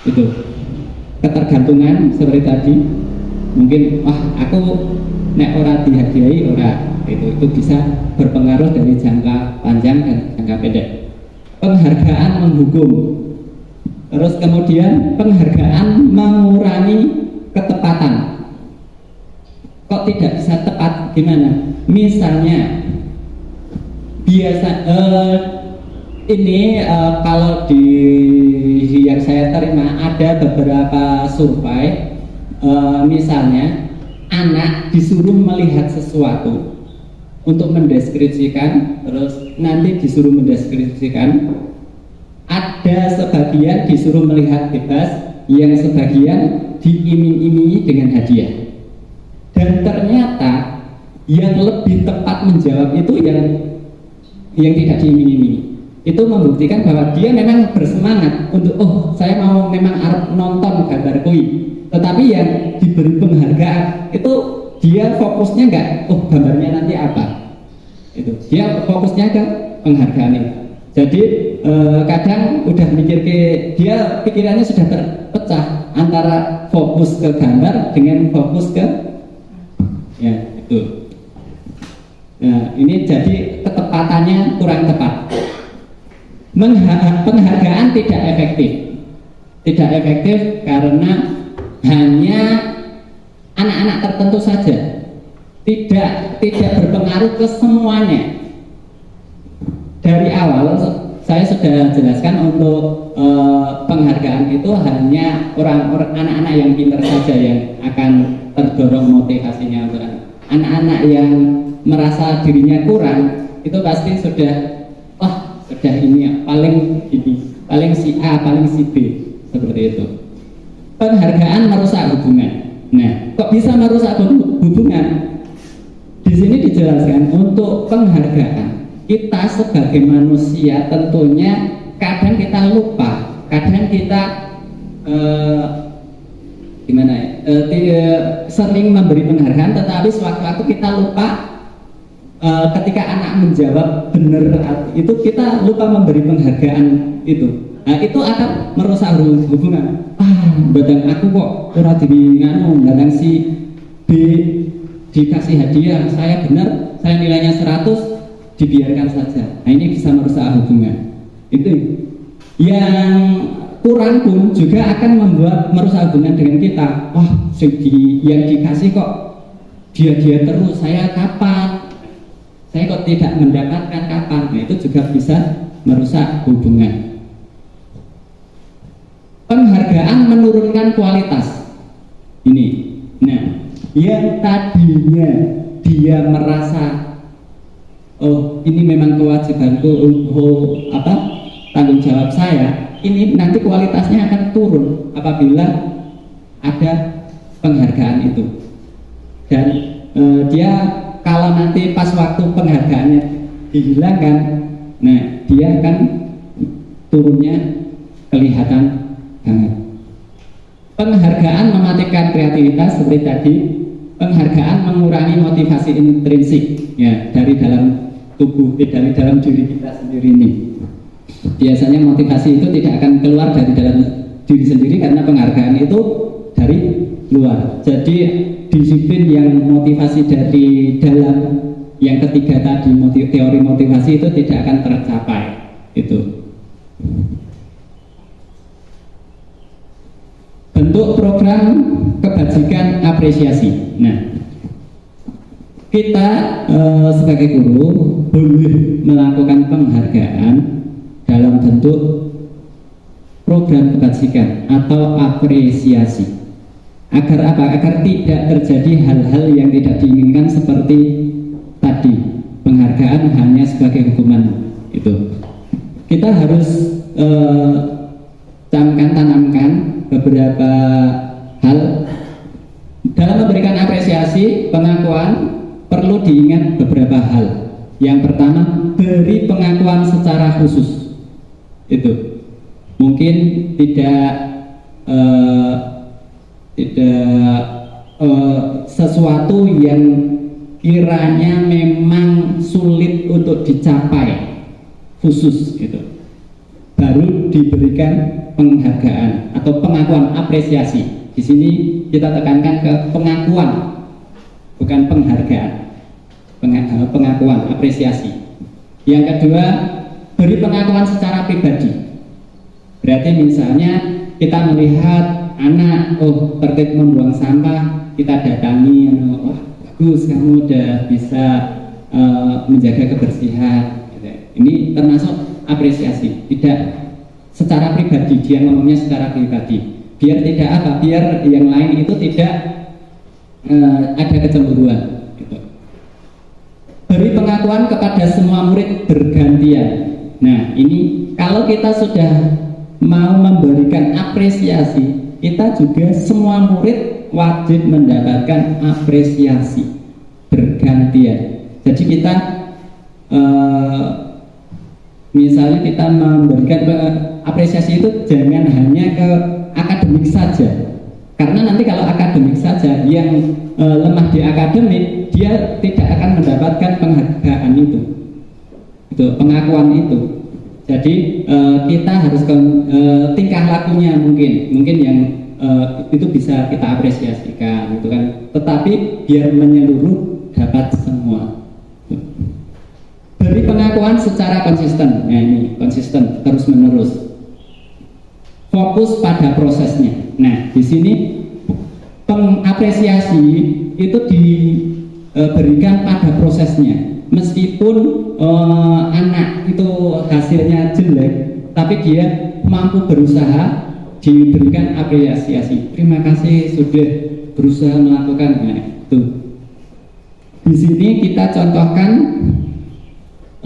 Itu ketergantungan seperti tadi. Mungkin aku nek ora dihadiahi ora, itu bisa berpengaruh dari jangka panjang dan jangka pendek. Penghargaan menghukum. Terus kemudian penghargaan mengurangi ketepatan. Kok tidak bisa tepat gimana? Misalnya biasa kalau di yang saya terima ada beberapa survei, misalnya anak disuruh melihat sesuatu untuk mendeskripsikan, terus nanti disuruh mendeskripsikan, ada sebagian disuruh melihat bebas, yang sebagian diiming-imingi dengan hadiah. Dan ternyata yang lebih tepat menjawab itu yang tidak diiming-imingi. Itu membuktikan bahwa dia memang bersemangat untuk saya mau memang nonton gambar kui. Tetapi yang diberi penghargaan itu dia fokusnya enggak gambarnya nanti apa. Itu dia fokusnya ke penghargaan itu. Jadi kadang udah mikir dia pikirannya sudah terpecah antara fokus ke gambar dengan fokus ke itu. Nah, ini jadi ketepatannya kurang tepat. Penghargaan tidak efektif karena hanya anak-anak tertentu saja, tidak berpengaruh ke semuanya. Dari awal saya sudah jelaskan untuk penghargaan itu hanya orang-orang anak-anak yang pintar saja yang akan terdorong motivasinya. Untuk anak-anak yang merasa dirinya kurang itu pasti sudah ini paling si A, paling si B, seperti itu. Penghargaan merusak hubungan. Nah, kok bisa merusak hubungan? Di sini dijelaskan untuk penghargaan kita sebagai manusia tentunya kadang kita lupa, kadang kita sering memberi penghargaan, tetapi sewaktu-waktu kita lupa. Ketika anak menjawab benar itu kita lupa memberi penghargaan itu. Nah, itu akan merusak hubungan. Badang aku kok ora badang si B dikasih hadiah, saya benar, saya nilainya 100, dibiarkan saja. Nah, ini bisa merusak hubungan. Itu yang kurang pun juga akan merusak hubungan dengan kita. Yang dikasih kok dia terus, saya kapan? Saya kok tidak mendapatkan kapan? Nah, itu juga bisa merusak hubungan. Penghargaan menurunkan kualitas. Ini. Nah, yang tadinya dia merasa ini memang kewajibanku, tanggung jawab saya, ini nanti kualitasnya akan turun apabila ada penghargaan itu. Dan dia kalau nanti pas waktu penghargaannya dihilangkan, nah dia akan turunnya kelihatan banget. Penghargaan mematikan kreativitas seperti tadi. Penghargaan mengurangi motivasi intrinsik ya dari dalam tubuh, dari dalam diri kita sendiri ini. Biasanya motivasi itu tidak akan keluar dari dalam diri sendiri karena penghargaan itu dari luar. Jadi disiplin yang motivasi dari dalam, yang ketiga tadi teori motivasi itu tidak akan tercapai itu. Bentuk program kebajikan apresiasi. Nah, kita sebagai guru boleh melakukan penghargaan dalam bentuk program kebajikan atau apresiasi. Agar apa? Agar tidak terjadi hal-hal yang tidak diinginkan seperti tadi, penghargaan hanya sebagai hukuman itu. Kita harus tanamkan beberapa hal dalam memberikan apresiasi. Pengakuan perlu diingat beberapa hal. Yang pertama, beri pengakuan secara khusus. Itu mungkin tidak sesuatu yang kiranya memang sulit untuk dicapai, khusus gitu, baru diberikan penghargaan atau pengakuan apresiasi. Di sini kita tekankan ke pengakuan, bukan penghargaan. Pengakuan apresiasi. Yang kedua, beri pengakuan secara pribadi. Berarti misalnya kita melihat anak tertib membuang sampah, kita datangi, wah bagus kamu udah bisa menjaga kebersihan. Ini termasuk apresiasi. Tidak secara pribadi, dia ngomongnya secara pribadi, biar tidak apa, biar yang lain itu tidak ada kecemburuan gitu. Beri pengakuan kepada semua murid bergantian. Nah ini kalau kita sudah mau memberikan apresiasi, kita juga semua murid wajib mendapatkan apresiasi bergantian. Jadi kita misalnya kita memberikan apresiasi itu jangan hanya ke akademik saja, karena nanti kalau akademik saja, yang lemah di akademik, dia tidak akan mendapatkan penghargaan itu pengakuan itu. Jadi kita harus tingkah lakunya mungkin yang itu bisa kita apresiasikan gitu kan, tetapi biar menyeluruh dapat semua. Beri pengakuan secara konsisten. Nah ini konsisten terus menerus. Fokus pada prosesnya. Nah di sini pengapresiasi itu diberikan pada prosesnya. Meskipun anak itu hasilnya jelek, tapi dia mampu berusaha, diberikan apresiasi. Terima kasih sudah berusaha melakukan. Nah itu. Di sini kita contohkan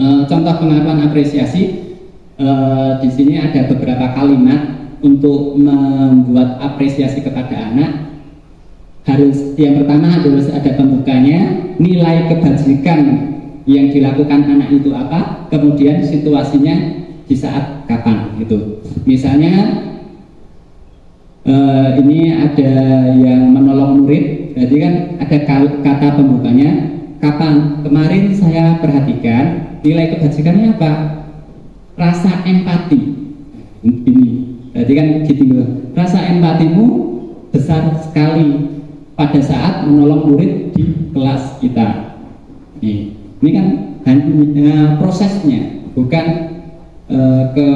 contoh pengakuan apresiasi. Di sini ada beberapa kalimat untuk membuat apresiasi kepada anak. Yang pertama harus ada pembukanya, nilai kebajikan yang dilakukan anak itu apa, kemudian situasinya di saat kapan gitu. Misalnya ini ada yang menolong murid, jadi kan ada kata pembukanya, kapan, kemarin saya perhatikan nilai kebajikannya apa, rasa empati. Ini jadi kan gitu, rasa empatimu besar sekali pada saat menolong murid di kelas kita. Ini kan hanya prosesnya, bukan ke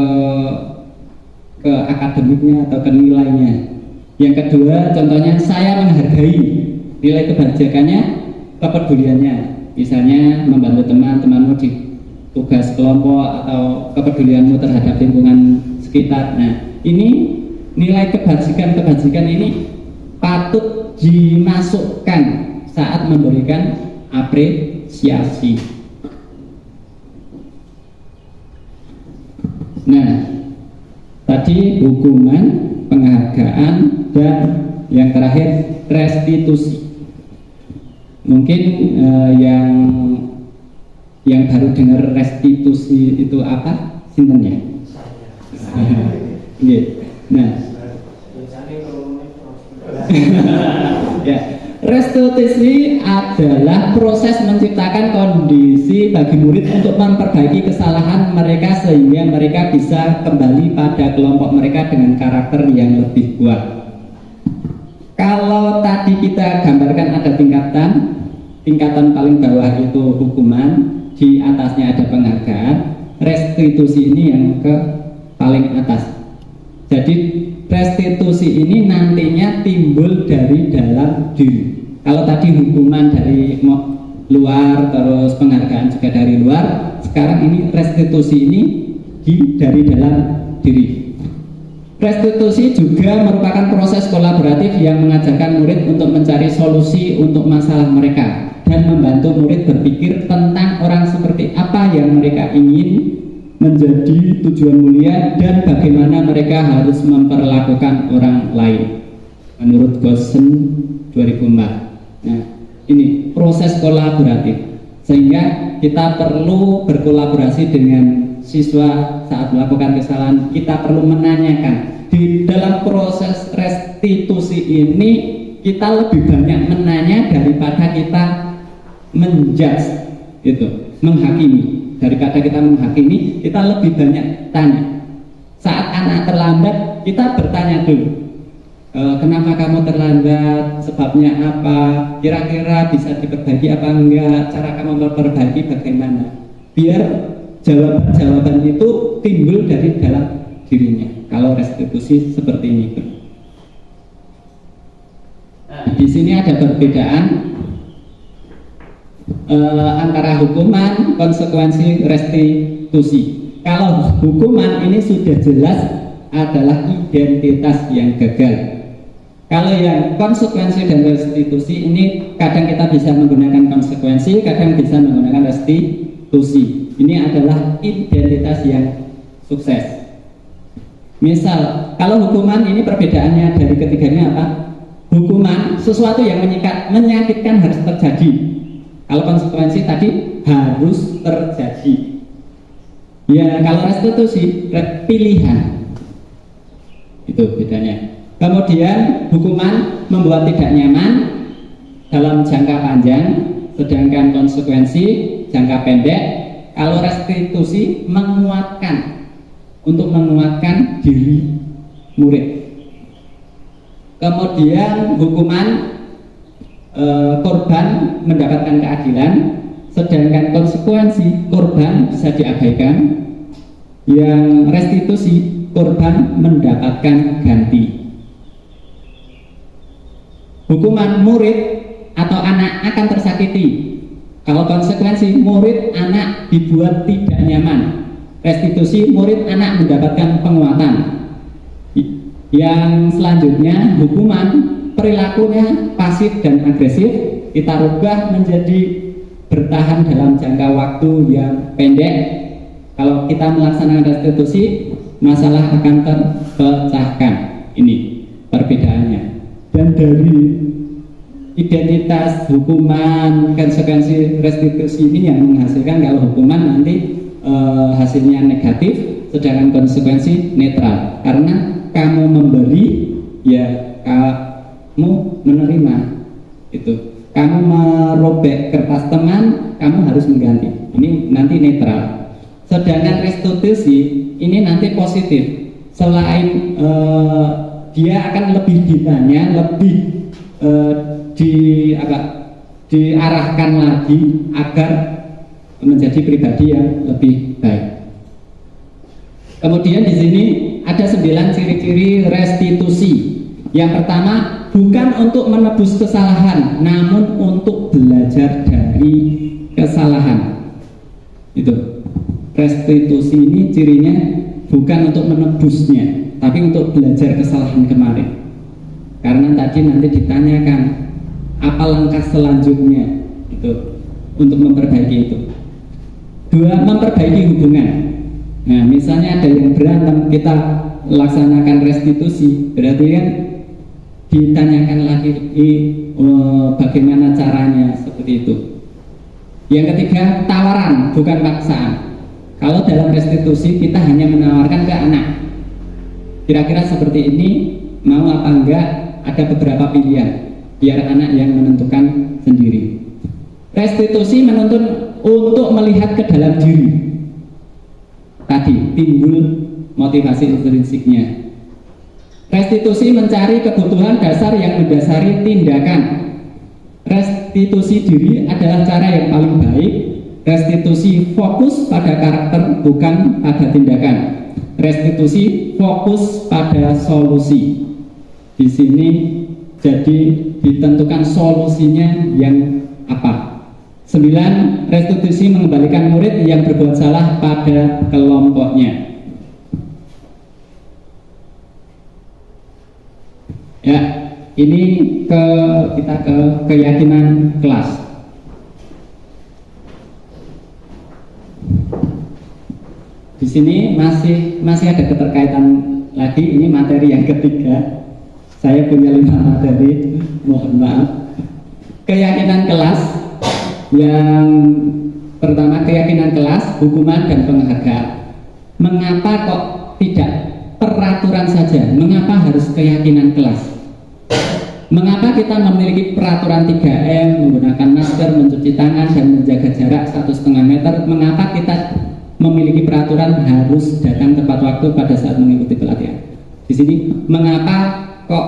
akademiknya atau ke nilainya. Yang kedua, contohnya saya menghargai nilai kebajikannya, kepeduliannya. Misalnya membantu teman-temanmu di tugas kelompok atau kepedulianmu terhadap lingkungan sekitar. Nah, ini nilai kebajikan ini patut dimasukkan saat memberikan apresiasi. Nah, tadi hukuman, penghargaan, dan yang terakhir restitusi. Mungkin yang Yang baru dengar restitusi itu apa? Sinten ya? Iya. Nah, ya, restitusi adalah proses menciptakan kondisi bagi murid untuk memperbaiki kesalahan mereka sehingga mereka bisa kembali pada kelompok mereka dengan karakter yang lebih kuat. Kalau tadi kita gambarkan ada tingkatan paling bawah itu hukuman, di atasnya ada penghargaan, restitusi ini yang ke paling atas. Jadi restitusi ini nantinya timbul dari dalam diri. Kalau tadi hukuman dari luar, terus penghargaan juga dari luar, sekarang ini restitusi ini dari dalam diri. Restitusi juga merupakan proses kolaboratif yang mengajarkan murid untuk mencari solusi untuk masalah mereka dan membantu murid berpikir tentang orang seperti apa yang mereka ingin menjadi tujuan mulia dan bagaimana mereka harus memperlakukan orang lain menurut Gossen 2004. Nah, ini proses kolaboratif sehingga kita perlu berkolaborasi dengan siswa saat melakukan kesalahan. Kita perlu menanyakan di dalam proses restitusi ini, kita lebih banyak menanya daripada kita menjudge, itu menghakimi. Daripada kita menghakimi, kita lebih banyak tanya. Saat anak terlambat, kita bertanya dulu, kenapa kamu terlambat, sebabnya apa, kira-kira bisa diperbaiki apa enggak, cara kamu memperbaiki bagaimana, biar jawaban-jawaban itu timbul dari dalam dirinya. Kalau restitusi seperti ini. Di sini ada perbedaan antara hukuman, konsekuensi, restitusi. Kalau hukuman ini sudah jelas adalah identitas yang gagal. Kalau yang konsekuensi dan restitusi ini kadang kita bisa menggunakan konsekuensi, kadang bisa menggunakan restitusi. Ini adalah identitas yang sukses. Misal, kalau hukuman ini perbedaannya dari ketiganya apa? Hukuman sesuatu yang menyakitkan harus terjadi. Kalau konsekuensi tadi harus terjadi. Ya, kalau restitusi pilihan. Itu bedanya. Kemudian hukuman membuat tidak nyaman dalam jangka panjang, sedangkan konsekuensi jangka pendek. Kalau restitusi menguatkan, untuk menguatkan diri murid. Kemudian hukuman korban mendapatkan keadilan, sedangkan konsekuensi korban bisa diabaikan. Yang restitusi korban mendapatkan ganti. Hukuman murid atau anak akan tersakiti. Kalau konsekuensi murid anak dibuat tidak nyaman. Restitusi murid anak mendapatkan penguatan. Yang selanjutnya hukuman perilakunya pasif dan agresif, kita rubah menjadi bertahan dalam jangka waktu yang pendek. Kalau kita melaksanakan restitusi, masalah akan terpecahkan. Ini perbedaannya. Dan dari identitas hukuman, konsekuensi restitusi ini yang menghasilkan kalau hukuman nanti hasilnya negatif, sedangkan konsekuensi netral. Karena kamu memberi, ya kamu menerima. Itu. Kamu merobek kertas teman, kamu harus mengganti. Ini nanti netral. Sedangkan restitusi ini nanti positif. Selain dia akan lebih ditanya, lebih diarahkan lagi agar menjadi pribadi yang lebih baik. Kemudian di sini ada 9 ciri-ciri restitusi. Yang pertama, bukan untuk menebus kesalahan, namun untuk belajar dari kesalahan. Itu. Restitusi ini cirinya bukan untuk menebusnya, tapi untuk belajar kesalahan kemarin. Karena tadi nanti ditanyakan apa langkah selanjutnya itu untuk memperbaiki itu. 2, memperbaiki hubungan. Nah, misalnya ada yang berantem, kita laksanakan restitusi, berarti kan ditanyakan lagi bagaimana caranya seperti itu. Yang ketiga, tawaran bukan paksaan. Kalau dalam restitusi kita hanya menawarkan ke anak, kira-kira seperti ini, mau apa enggak, ada beberapa pilihan, biar anak yang menentukan sendiri. Restitusi menuntun untuk melihat ke dalam diri. Tadi timbul motivasi intrinsiknya. Restitusi mencari kebutuhan dasar yang mendasari tindakan. Restitusi diri adalah cara yang paling baik. Restitusi fokus pada karakter bukan pada tindakan. Restitusi fokus pada solusi. Di sini jadi ditentukan solusinya yang apa. 9. Restitusi mengembalikan murid yang berbuat salah pada kelompoknya. Ya, ini kita ke keyakinan kelas. Di sini masih ada keterkaitan lagi. Ini materi yang ketiga. Saya punya 5 materi, mohon maaf. Keyakinan kelas. Yang pertama, keyakinan kelas, hukuman dan penghargaan. Mengapa kok tidak peraturan saja? Mengapa harus keyakinan kelas? Mengapa kita memiliki peraturan 3M, menggunakan masker, mencuci tangan, dan menjaga jarak 1,5 meter? Mengapa kita memiliki peraturan harus datang tepat waktu pada saat mengikuti pelatihan? Di sini, mengapa kok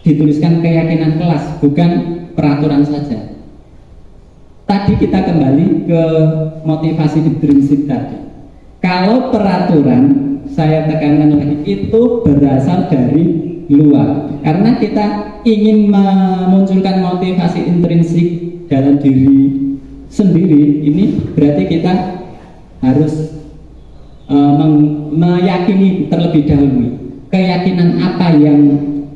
dituliskan keyakinan kelas, bukan peraturan saja? Tadi kita kembali ke motivasi intrinsik tadi. Kalau peraturan, saya tekankan lagi, itu berasal dari luar. Karena kita ingin memunculkan motivasi intrinsik dalam diri sendiri, ini berarti kita harus meyakini terlebih dahulu keyakinan apa yang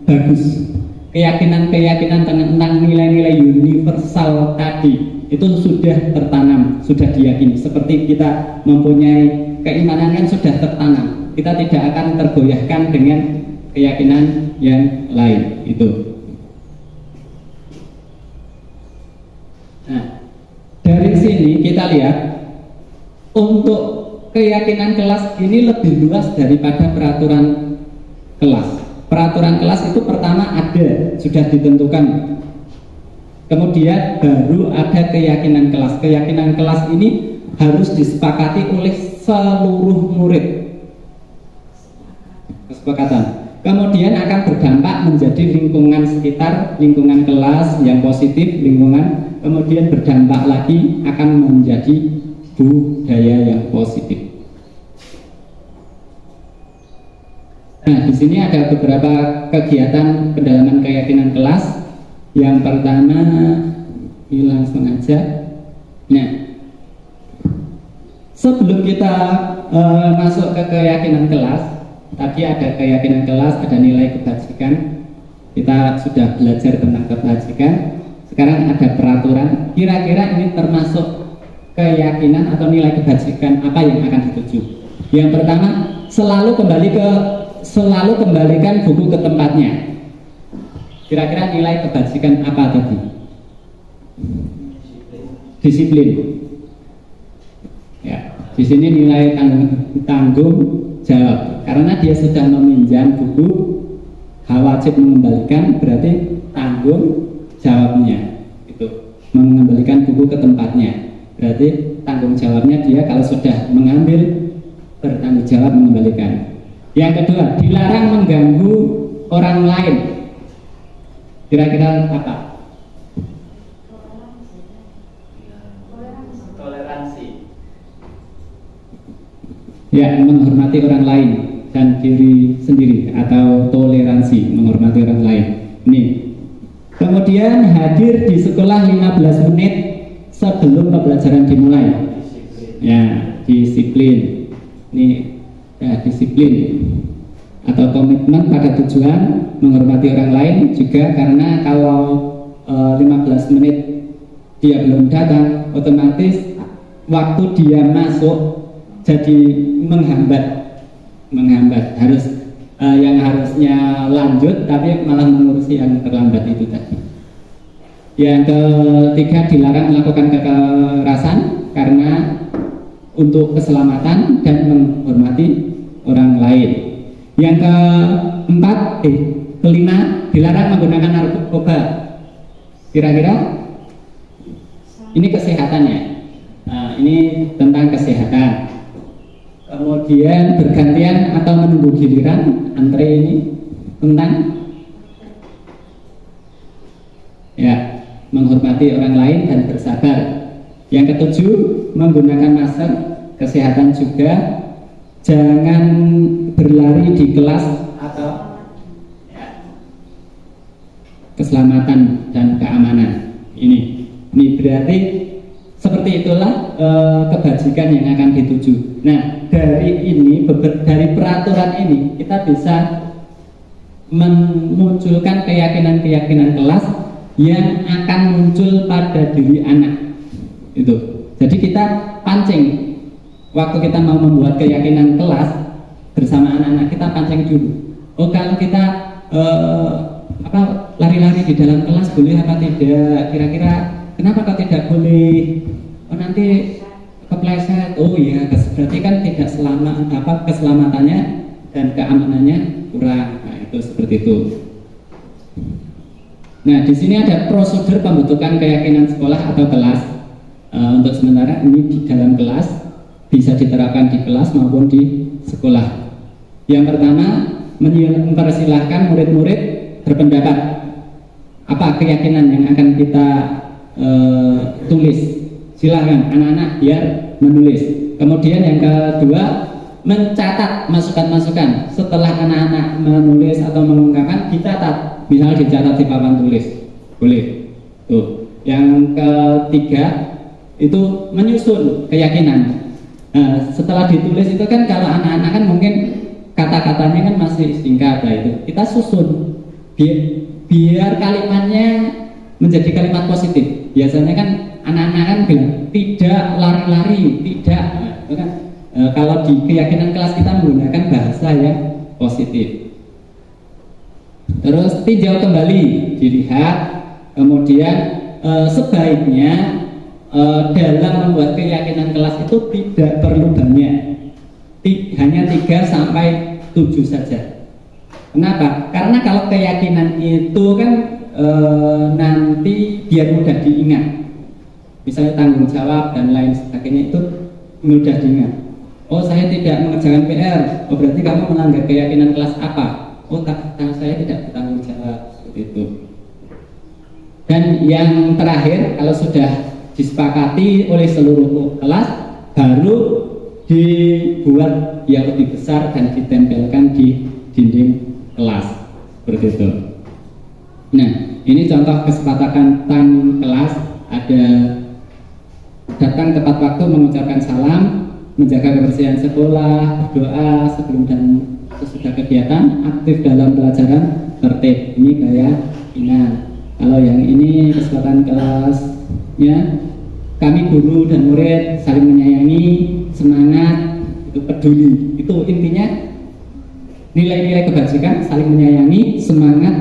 bagus. Keyakinan-keyakinan tentang nilai-nilai universal tadi itu sudah tertanam, sudah diyakini. Seperti kita mempunyai keimanan kan sudah tertanam. Kita tidak akan tergoyahkan dengan keyakinan yang lain itu. Nah, dari sini kita lihat untuk keyakinan kelas ini lebih luas daripada peraturan kelas. Peraturan kelas itu pertama ada, sudah ditentukan. Kemudian baru ada keyakinan kelas. Keyakinan kelas ini harus disepakati oleh seluruh murid. Kesepakatan. Kemudian akan berdampak menjadi lingkungan sekitar, lingkungan kelas yang positif, lingkungan, kemudian berdampak lagi akan menjadi budaya yang positif. Nah, di sini ada beberapa kegiatan pendalaman keyakinan kelas. Yang pertama, ini langsung aja. Nah, sebelum kita masuk ke keyakinan kelas, tadi ada keyakinan kelas, ada nilai kebajikan. Kita sudah belajar tentang kebajikan. Sekarang ada peraturan. Kira-kira ini termasuk keyakinan atau nilai kebajikan apa yang akan dituju? Yang pertama, selalu kembalikan buku ke tempatnya. Kira-kira nilai kebajikan apa tadi? Disiplin. Ya, di sini nilai tanggung jawab. Karena dia sudah meminjam buku, wajib mengembalikan, berarti tanggung jawabnya itu mengembalikan buku ke tempatnya. Berarti tanggung jawabnya dia kalau sudah mengambil, bertanggung jawab mengembalikan. Yang kedua, dilarang mengganggu orang lain. Kira-kira apa? Toleransi. Ya, menghormati orang lain dan diri sendiri, atau toleransi, menghormati orang lain. Ini. Kemudian hadir di sekolah 15 menit sebelum pembelajaran dimulai. Ya, disiplin. Ini ya, disiplin atau komitmen pada tujuan, menghormati orang lain juga. Karena kalau 15 menit dia belum datang, otomatis waktu dia masuk jadi menghambat harus yang harusnya lanjut tapi malah mengurusi yang terlambat itu tadi. Yang ketiga, dilarang melakukan kekerasan karena untuk keselamatan dan menghormati orang lain. Yang kelima, dilarang menggunakan narkoba. Kira-kira ini kesehatannya. Nah, ini tentang kesehatan. Kemudian bergantian atau menunggu giliran antre ini tentang ya, menghormati orang lain dan bersabar. Yang ketujuh, menggunakan masker. Kesehatan juga, jangan berlari di kelas atau ya, keselamatan dan keamanan. Ini berarti seperti itulah kebajikan yang akan dituju. Nah, dari peraturan ini kita bisa memunculkan keyakinan-keyakinan kelas yang akan muncul pada diri anak. Itu. Jadi kita pancing waktu kita mau membuat keyakinan kelas bersama anak-anak, kita pancing dulu. Oh, kalau kita lari-lari di dalam kelas boleh apa tidak? Kira-kira kenapa kok tidak boleh? Oh, nanti kepleset. Oh iya, berarti kan tidak keselamatannya dan keamanannya kurang. Nah, itu seperti itu. Nah, di sini ada prosedur pembentukan keyakinan sekolah atau kelas. Untuk sementara ini di dalam kelas, bisa diterapkan di kelas maupun di sekolah. Yang pertama, mempersilahkan murid-murid berpendapat apa keyakinan yang akan kita tulis. Silahkan anak-anak biar menulis. Kemudian yang kedua, mencatat masukan-masukan. Setelah anak-anak menulis atau mengungkapkan, dicatat. Misal dicatat di papan tulis, boleh. Tuh. Yang ketiga itu menyusun keyakinan. Nah, setelah ditulis itu kan kalau anak-anak kan mungkin kata-katanya kan masih singkat, nah itu kita susun biar kalimatnya menjadi kalimat positif. Biasanya kan anak-anak kan bilang tidak lari-lari, tidak. Nah, itu kan kalau di keyakinan kelas kita menggunakan bahasa yang positif. Terus tinjau kembali, dilihat, kemudian sebaiknya dalam membuat keyakinan kelas itu tidak perlu banyak, hanya 3 sampai 7 saja. Kenapa? Karena kalau keyakinan itu kan nanti biar mudah diingat, misalnya tanggung jawab dan lain sebagainya itu mudah diingat. Oh, saya tidak mengerjakan PR, oh berarti kamu melanggar keyakinan kelas apa? Oh, saya tidak bertanggung jawab, seperti itu. Dan yang terakhir, kalau sudah disepakati oleh seluruh kelas, baru dibuat yang lebih besar dan ditempelkan di dinding kelas, seperti itu. Nah, ini contoh kesepakatan kelas. Ada datang tepat waktu, mengucapkan salam, menjaga kebersihan sekolah, berdoa sebelum dan sesudah kegiatan, aktif dalam pelajaran, tertib. Ini keyakinan. Kalau yang ini kesempatan kelasnya, kami guru dan murid saling menyayangi, semangat, itu peduli. Itu intinya nilai-nilai kebajikan, saling menyayangi, semangat,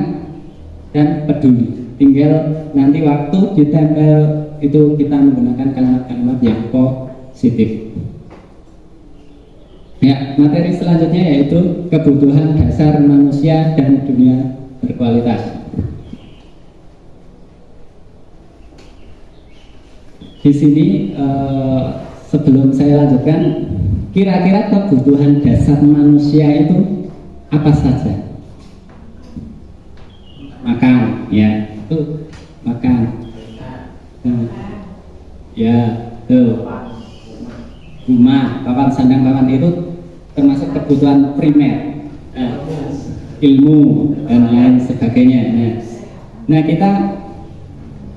dan peduli. Tinggal nanti waktu ditempel itu kita menggunakan kalimat-kalimat yang positif. Ya, materi selanjutnya yaitu kebutuhan dasar manusia dan dunia berkualitas. Di sini sebelum saya lanjutkan, kira-kira kebutuhan dasar manusia itu apa saja? Makan, ya, itu makan. Ya, tuh. Rumah, papan sandang, papan itu termasuk kebutuhan primer. Ilmu dan lain sebagainya. Nah, kita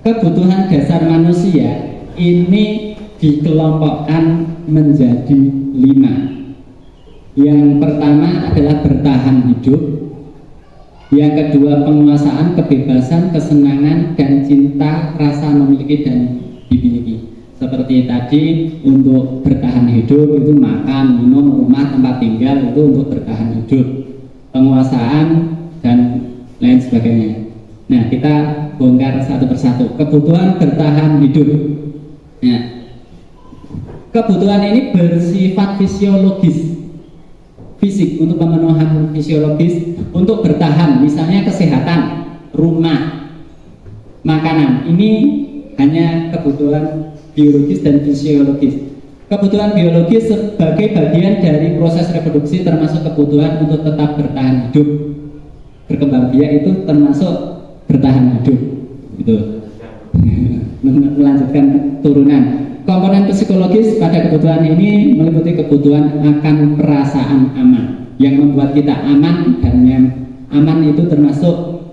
kebutuhan dasar manusia ini dikelompokkan menjadi 5. Yang pertama adalah bertahan hidup. Yang kedua, penguasaan, kebebasan, kesenangan, dan cinta, rasa memiliki dan dimiliki. Seperti tadi, untuk bertahan hidup itu makan, minum, rumah, tempat tinggal, itu untuk bertahan hidup. Penguasaan dan lain sebagainya. Nah, kita bongkar satu persatu. Kebutuhan bertahan hidup. Nah, kebutuhan ini bersifat fisiologis, fisik, untuk pemenuhan fisiologis, untuk bertahan, misalnya kesehatan, rumah, makanan. Ini hanya kebutuhan biologis dan fisiologis. Kebutuhan biologis sebagai bagian dari proses reproduksi, termasuk kebutuhan untuk tetap bertahan hidup, berkembang biak, itu termasuk bertahan hidup, gitu. Melanjutkan turunan. Komponen psikologis pada kebutuhan ini meliputi kebutuhan akan perasaan aman, yang membuat kita aman, dan yang aman itu termasuk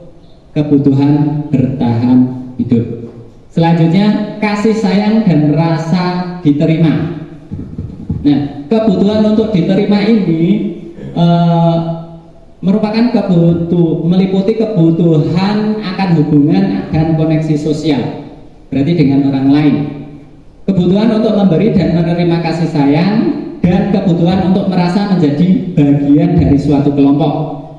kebutuhan bertahan hidup. Selanjutnya, kasih sayang dan rasa diterima. Nah, kebutuhan untuk diterima ini merupakan meliputi kebutuhan akan hubungan dan koneksi sosial, berarti dengan orang lain. Kebutuhan untuk memberi dan menerima kasih sayang, dan kebutuhan untuk merasa menjadi bagian dari suatu kelompok.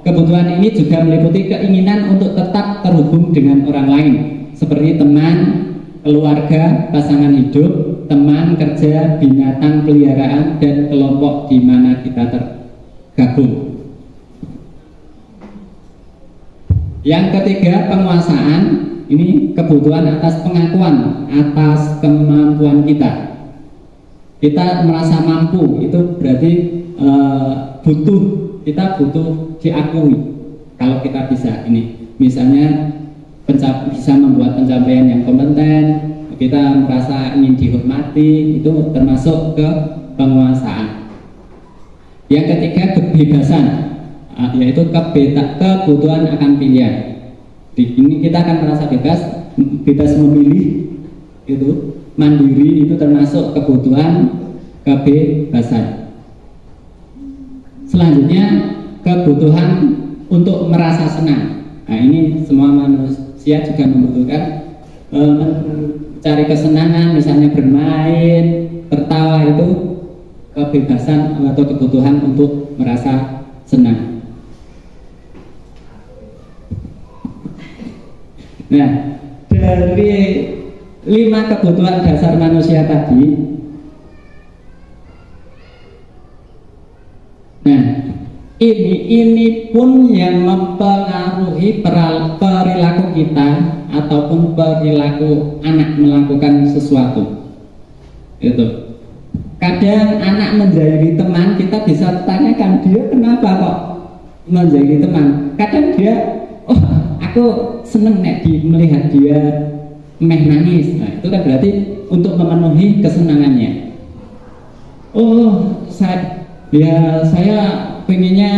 Kebutuhan ini juga meliputi keinginan untuk tetap terhubung dengan orang lain, seperti teman, keluarga, pasangan hidup, teman kerja, binatang peliharaan, dan kelompok di mana kita tergabung. Yang ketiga, penguasaan. Ini kebutuhan atas pengakuan atas kemampuan kita. Kita merasa mampu, itu berarti kita butuh diakui kalau kita bisa. Ini misalnya bisa membuat pencapaian yang kompeten, kita merasa ingin dihormati, itu termasuk ke penguasaan. Yang ketiga, kebebasan, yaitu kebutuhan akan pilihan. Di ini kita akan merasa bebas memilih, itu mandiri, itu termasuk kebutuhan kebebasan. Selanjutnya, kebutuhan untuk merasa senang. Nah, ini semua manusia juga membutuhkan mencari kesenangan, misalnya bermain, tertawa, itu kebebasan atau kebutuhan untuk merasa senang. Nah, dari 5 kebutuhan dasar manusia tadi, nah ini pun yang mempengaruhi perilaku kita ataupun perilaku anak melakukan sesuatu. Itu kadang anak menjadi teman, kita bisa tanyakan dia kenapa kok menjadi teman. Kadang dia, oh aku seneng nek melihat dia nangis. Nah, itu kan berarti untuk memenuhi kesenangannya. Oh, saya pengennya,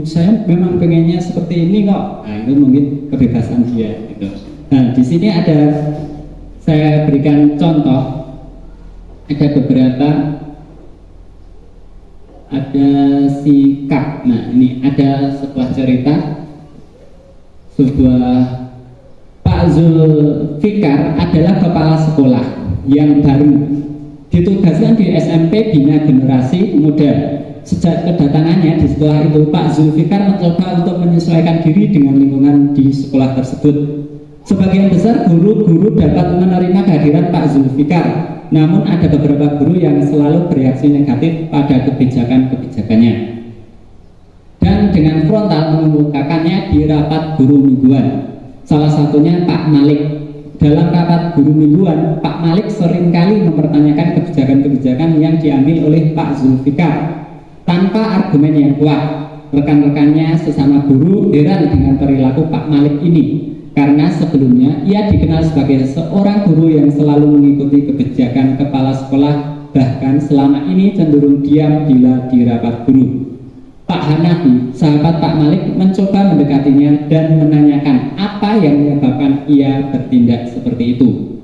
saya memang pengennya seperti ini kok. Nah, itu mungkin kebebasan dia. Gitu. Nah, di sini saya berikan contoh. Ada beberapa, ada sikap. Nah, ini ada sebuah cerita. Pak Zulfikar adalah kepala sekolah yang baru, ditugaskan di SMP Bina Generasi Muda. Sejak kedatangannya di sekolah itu, Pak Zulfikar mencoba untuk menyesuaikan diri dengan lingkungan di sekolah tersebut. Sebagian besar guru-guru dapat menerima kehadiran Pak Zulfikar, namun ada beberapa guru yang selalu bereaksi negatif pada kebijakan-kebijakannya, dan dengan frontal mengemukakannya di rapat guru mingguan. Salah satunya Pak Malik. Dalam rapat guru mingguan, Pak Malik seringkali mempertanyakan kebijakan-kebijakan yang diambil oleh Pak Zulfikar tanpa argumen yang kuat. Rekan-rekannya sesama guru heran dengan perilaku Pak Malik ini, karena sebelumnya ia dikenal sebagai seorang guru yang selalu mengikuti kebijakan kepala sekolah, bahkan selama ini cenderung diam bila di rapat guru. Pak Hanafi, sahabat Pak Malik, mencoba mendekatinya dan menanyakan apa yang menyebabkan ia bertindak seperti itu.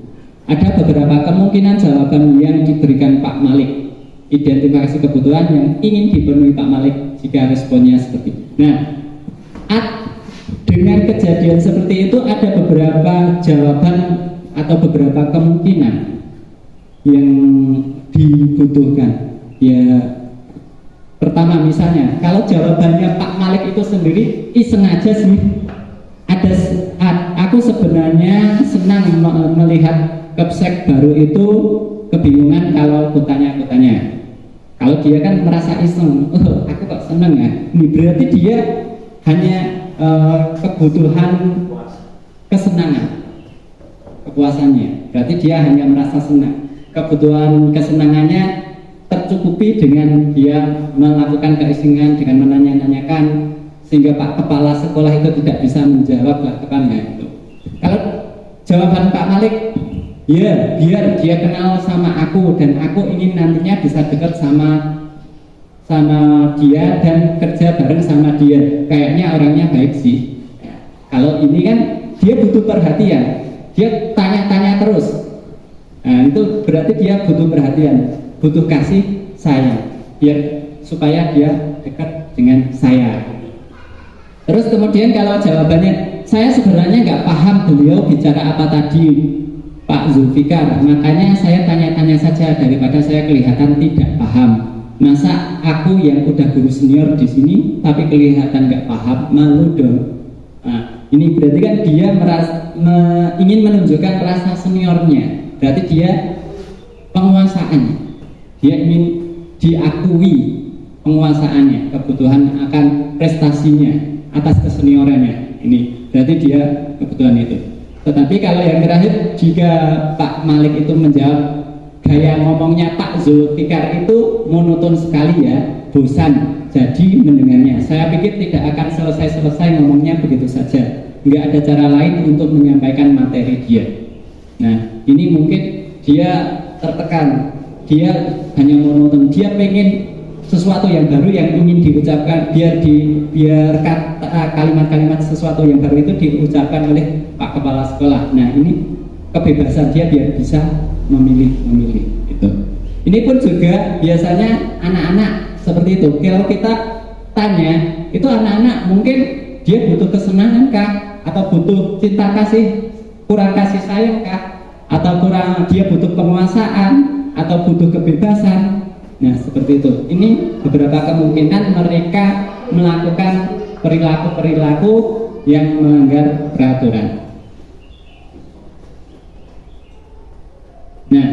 Ada beberapa kemungkinan jawaban yang diberikan Pak Malik. Identifikasi kebutuhan yang ingin dipenuhi Pak Malik jika responnya seperti itu. Nah, dengan kejadian seperti itu ada beberapa jawaban atau beberapa kemungkinan yang dibutuhkan. Ya, pertama misalnya, kalau jawabannya Pak Malik itu sendiri iseng aja sih, aku sebenarnya senang melihat Kepsek baru itu kebingungan kalau kutanya. Kalau dia kan merasa iseng, oh aku kok seneng ya. Ini berarti dia hanya kebutuhan kesenangan, kepuasannya. Berarti dia hanya merasa senang. Kebutuhan kesenangannya tercukupi dengan dia melakukan keisengan dengan menanya-nanyakan, sehingga Pak Kepala Sekolah itu tidak bisa menjawab lakukannya itu. Kalau jawaban Pak Malik, ya biar dia kenal sama aku dan aku ingin nantinya bisa dekat sama dia dan kerja bareng sama dia. Kayaknya orangnya baik sih. Ya, kalau ini kan dia butuh perhatian, dia tanya-tanya terus. Nah, itu berarti dia butuh perhatian, butuh kasih sayang, biar supaya dia dekat dengan saya. Terus kemudian kalau jawabannya, saya sebenarnya nggak paham beliau bicara apa tadi Pak Zulfikar, makanya saya tanya-tanya saja daripada saya kelihatan tidak paham. Masa aku yang udah guru senior di sini tapi kelihatan nggak paham, malu dong. Nah, ini berarti kan dia ingin menunjukkan rasa seniornya, berarti dia penguasaannya, dia ingin diakui penguasaannya, kebutuhan akan prestasinya atas keseniorannya. Ini berarti dia kebutuhan itu. Tetapi kalau yang terakhir, jika Pak Malik itu menjawab, gaya ngomongnya Pak Zulfikar itu monoton sekali ya, bosan jadi mendengarnya. Saya pikir tidak akan selesai ngomongnya begitu saja, nggak ada cara lain untuk menyampaikan materi dia. Nah, ini mungkin dia tertekan, dia hanya monoton, dia pengen sesuatu yang baru yang ingin diucapkan, biar kalimat-kalimat sesuatu yang baru itu diucapkan oleh Pak Kepala Sekolah. Nah, ini kebebasan dia biar bisa memilih itu. Ini pun juga biasanya anak-anak seperti itu. Kalau kita tanya, itu anak-anak mungkin dia butuh kesenangan kah, atau butuh cinta kasih, kurang kasih sayang kah, atau kurang dia butuh penguasaan, atau butuh kebebasan. Nah, seperti itu. Ini beberapa kemungkinan mereka melakukan perilaku-perilaku yang melanggar peraturan. Nah,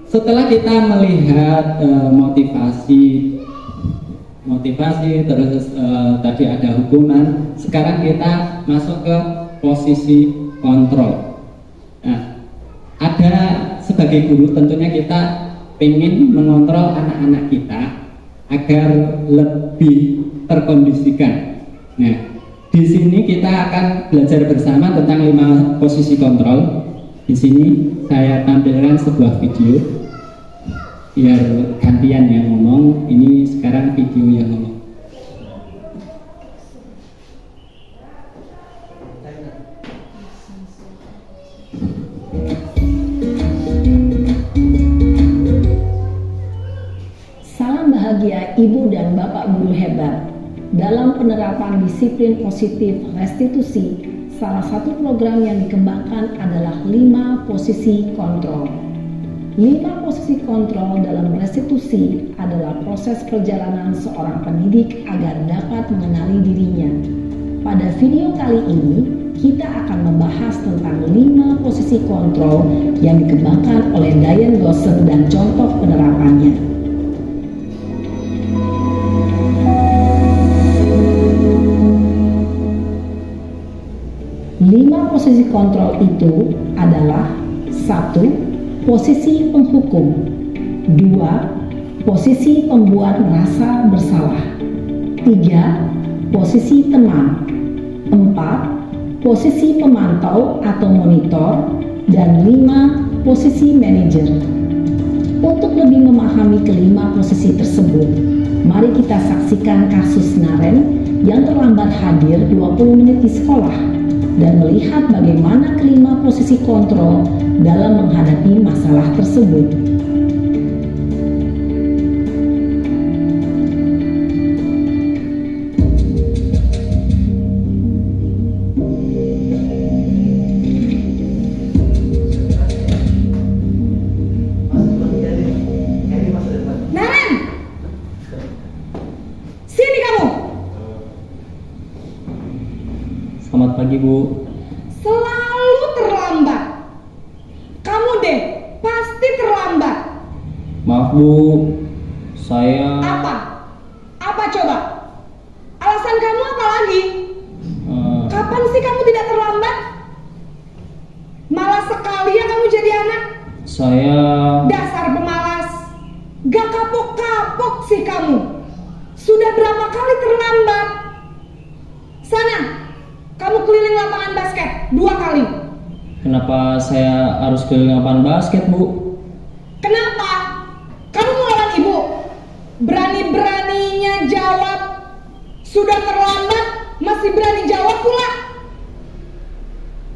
setelah kita melihat motivasi terus tadi ada hukuman, sekarang kita masuk ke posisi kontrol. Nah, ada sebagai guru tentunya kita ingin mengontrol anak-anak kita agar lebih terkondisikan. Nah, di sini kita akan belajar bersama tentang 5 posisi kontrol. Di sini saya tampilkan sebuah video biar gantian yang ngomong. Ini sekarang video yang ngomong. Salam bahagia Ibu dan Bapak guru hebat. Dalam penerapan disiplin positif restitusi, salah satu program yang dikembangkan adalah 5 posisi kontrol. 5 posisi kontrol dalam restitusi adalah proses perjalanan seorang pendidik agar dapat mengenali dirinya. Pada video kali ini, kita akan membahas tentang 5 posisi kontrol yang dikembangkan oleh Diane Gosser dan contoh penerapannya. Posisi kontrol itu adalah 1. Posisi penghukum, 2. Posisi pembuat merasa bersalah, 3. Posisi teman, 4. Posisi pemantau atau monitor, dan 5. Posisi manajer. Untuk lebih memahami kelima posisi tersebut, mari kita saksikan kasus Naren yang terlambat hadir 20 menit di sekolah dan melihat bagaimana kelima posisi kontrol dalam menghadapi masalah tersebut. Naren, sini kamu. Selamat pagi, Bu. Selamat pasti terlambat. Maaf Bu, saya Apa? Apa coba? Alasan kamu apa lagi? Kapan sih kamu tidak terlambat? Malas sekali ya kamu jadi anak. saya Dasar pemalas. Gak kapok-kapok sih kamu. Sudah berapa kali terlambat? Sana, kamu keliling lapangan basket 2 kali. Kenapa saya harus keliling lapangan basket Bu? Kenapa? Kamu melawan ibu? Berani-beraninya jawab. Sudah terlambat, masih berani jawab pula.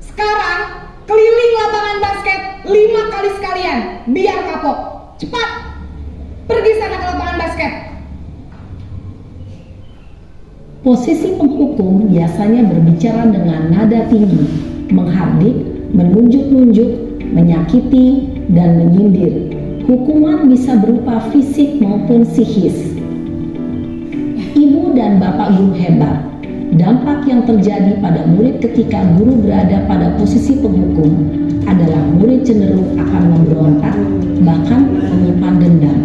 Sekarang, keliling lapangan basket 5 kali sekalian, biar kapok. Cepat, pergi sana ke lapangan basket. Posisi penghukum biasanya berbicara dengan nada tinggi, menghardik, menunjuk-nunjuk, menyakiti, dan menyindir. Hukuman bisa berupa fisik maupun psikis. Ibu dan bapak guru hebat. Dampak yang terjadi pada murid ketika guru berada pada posisi penghukum adalah murid cenderung akan memberontak, bahkan menyimpan dendam.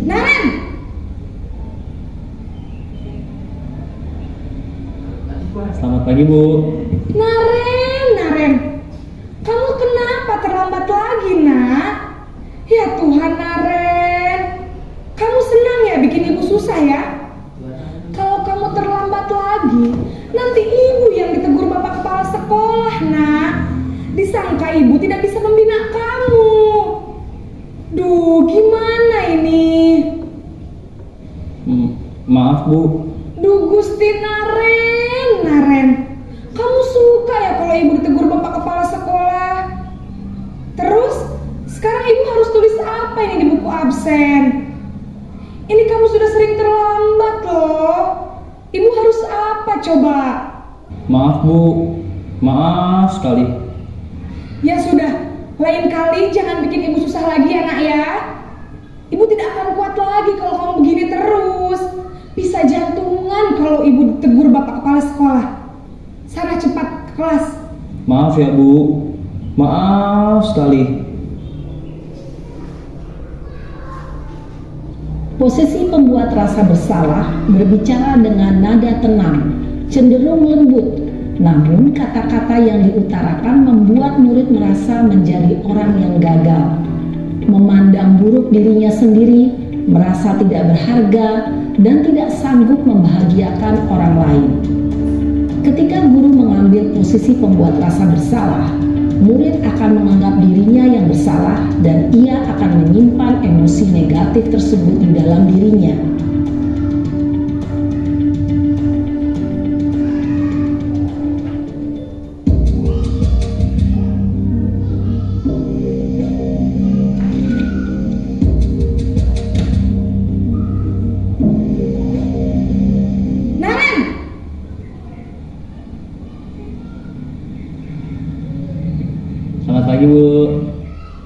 Naren, Selamat pagi Bu. Naren, kamu kenapa terlambat lagi, nak? Ya Tuhan, Naren, kamu senang ya bikin ibu susah ya? Kalau kamu terlambat lagi, nanti ibu yang ditegur bapak kepala sekolah, nak. Disangka ibu tidak bisa membina kamu. Duh, gimana ini? Maaf Bu. Duh Gusti Naren, kamu suka ya kalau ibu ditegur bapak kepala sekolah? Terus, sekarang ibu harus tulis apa ini di buku absen? Ini kamu sudah sering terlambat loh. Ibu harus apa coba? Maaf Bu. Maaf sekali. Ya sudah, lain kali jangan bikin ibu susah lagi ya nak ya. Ibu tidak akan kuat lagi kalau kamu begini terus. Bisa jantungan kalau ibu ditegur bapak kepala sekolah. Sana cepat ke kelas. Maaf ya Bu. Maaf sekali. Posisi pembuat rasa bersalah berbicara dengan nada tenang, cenderung lembut. Namun kata-kata yang diutarakan membuat murid merasa menjadi orang yang gagal, memandang buruk dirinya sendiri, merasa tidak berharga, dan tidak sanggup membahagiakan orang lain. Ketika guru mengambil posisi pembuat rasa bersalah, murid akan menganggap dirinya yang bersalah dan ia akan menyimpan emosi negatif tersebut di dalam dirinya. Naren, Selamat pagi Bu.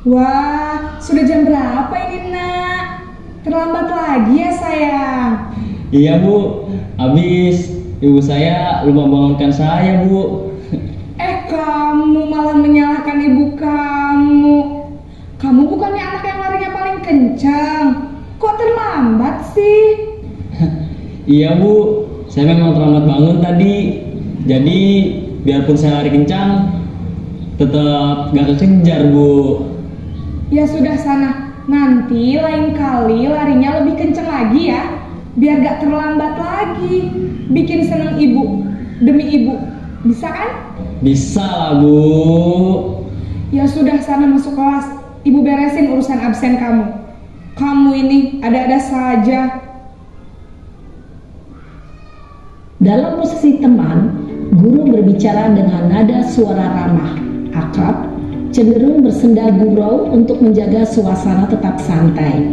wah sudah jam berapa ini nak? Terlambat lagi ya sayang. Iya Bu. Habis ibu saya lupa bangunkan saya Bu. Kamu malah menyalahkan ibu kamu. Kamu bukannya anak yang larinya paling kencang. Kok terlambat sih? Iya Bu. Saya memang terlambat bangun tadi. Jadi biarpun saya lari kencang, tetap gak kekejar Bu. Ya sudah sana. Nanti lain kali larinya lebih kencang lagi ya. Biar gak terlambat lagi. Bikin seneng ibu. Demi ibu. Bisa kan? Bisa lah Bu. Ya sudah sana masuk kelas. Ibu beresin urusan absen kamu. Kamu ini ada-ada saja. Dalam posisi teman, guru berbicara dengan nada suara ramah, akrab, cenderung bersenda gurau untuk menjaga suasana tetap santai.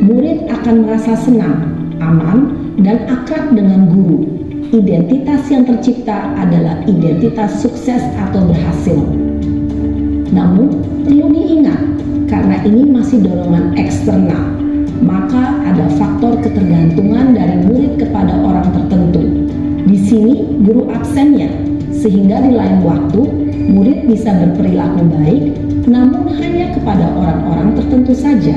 Murid akan merasa senang, aman, dan akrab dengan guru. Identitas yang tercipta adalah identitas sukses atau berhasil. Namun, perlu diingat, karena ini masih dorongan eksternal, maka ada faktor ketergantungan dari murid kepada orang tertentu. Di sini, guru absennya, sehingga di lain waktu, murid bisa berperilaku baik, namun hanya kepada orang-orang tertentu saja.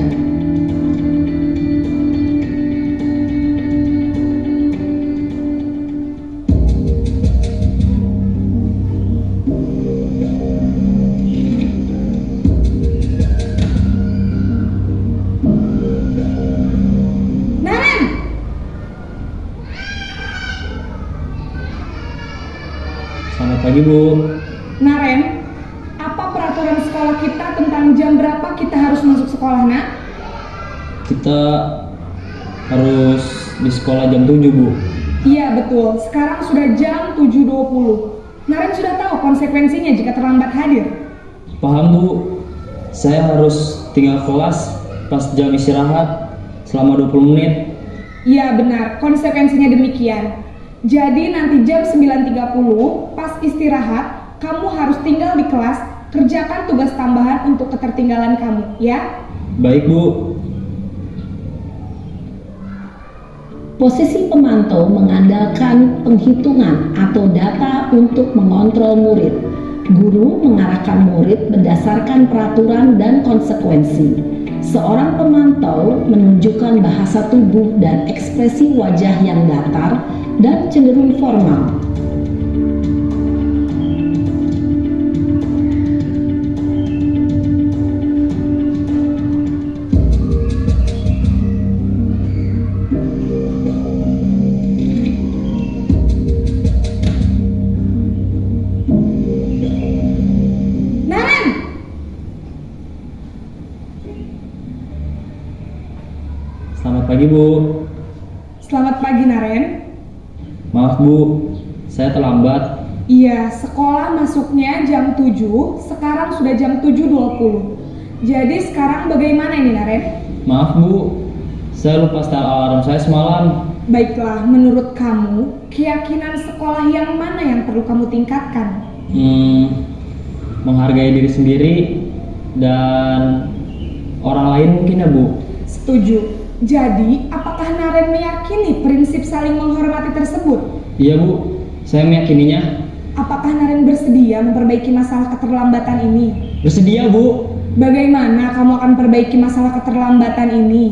Selamat pagi Bu. Naren, apa peraturan sekolah kita tentang jam berapa kita harus masuk sekolah, nak? Kita harus di sekolah jam 7 Bu. Iya betul, sekarang sudah jam 7.20. Naren sudah tahu konsekuensinya jika terlambat hadir. Paham Bu, saya harus tinggal kelas pas jam istirahat selama 20 menit. Iya benar, konsekuensinya demikian. Jadi nanti jam 9.30 pas istirahat, kamu harus tinggal di kelas, kerjakan tugas tambahan untuk ketertinggalan kamu, ya? Baik Bu. Posisi pemantau mengandalkan penghitungan atau data untuk mengontrol murid. Guru mengarahkan murid berdasarkan peraturan dan konsekuensi. Seorang pemantau menunjukkan bahasa tubuh dan ekspresi wajah yang datar dan cenderung formal. Naren! Selamat pagi Bu. Selamat pagi, Naren. Maaf Bu, saya terlambat. Iya, sekolah masuknya jam 7, sekarang sudah jam 7.20. Jadi sekarang bagaimana ini, Naren? Maaf Bu, saya lupa setel alarm saya semalam. Baiklah, menurut kamu, keyakinan sekolah yang mana yang perlu kamu tingkatkan? Menghargai diri sendiri dan orang lain mungkin ya Bu. Setuju. Jadi, apakah Naren meyakini prinsip saling menghormati tersebut? Iya Bu, saya meyakininya. Apakah Naren bersedia memperbaiki masalah keterlambatan ini? Bersedia Bu. Bagaimana kamu akan perbaiki masalah keterlambatan ini?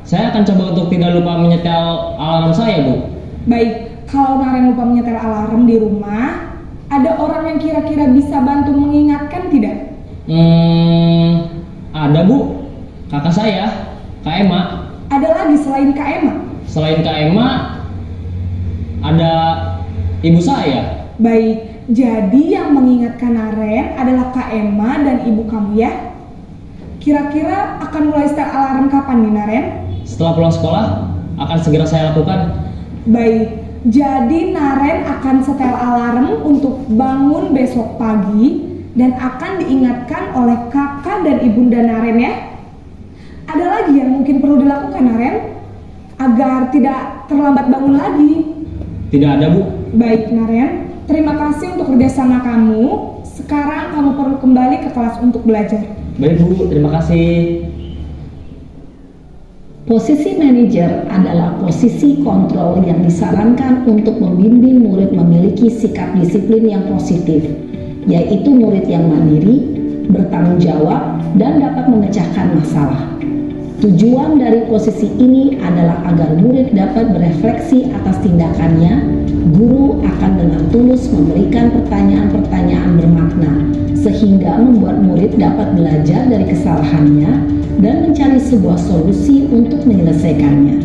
Saya akan coba untuk tidak lupa menyetel alarm saya Bu. Baik, kalau Naren lupa menyetel alarm di rumah, ada orang yang kira-kira bisa bantu mengingatkan tidak? Ada Bu, kakak saya, Kak Emma. Ada lagi selain Kak Emma? Selain Kak Emma, ada ibu saya. Baik, jadi yang mengingatkan Naren adalah Kak Emma dan ibu kamu ya? Kira-kira akan mulai setel alarm kapan nih, Naren? Setelah pulang sekolah, akan segera saya lakukan. Baik, jadi Naren akan setel alarm untuk bangun besok pagi dan akan diingatkan oleh kakak dan ibunda Naren ya. Ada lagi yang mungkin perlu dilakukan, Naren, agar tidak terlambat bangun lagi? Tidak ada Bu. Baik, Naren, terima kasih untuk kerjasama kamu. Sekarang kamu perlu kembali ke kelas untuk belajar. Baik Bu, terima kasih. Posisi manajer adalah posisi kontrol yang disarankan untuk membimbing murid memiliki sikap disiplin yang positif, yaitu murid yang mandiri, bertanggung jawab, dan dapat memecahkan masalah. Tujuan dari posisi ini adalah agar murid dapat berefleksi atas tindakannya. Guru akan dengan tulus memberikan pertanyaan-pertanyaan bermakna, sehingga membuat murid dapat belajar dari kesalahannya dan mencari sebuah solusi untuk menyelesaikannya.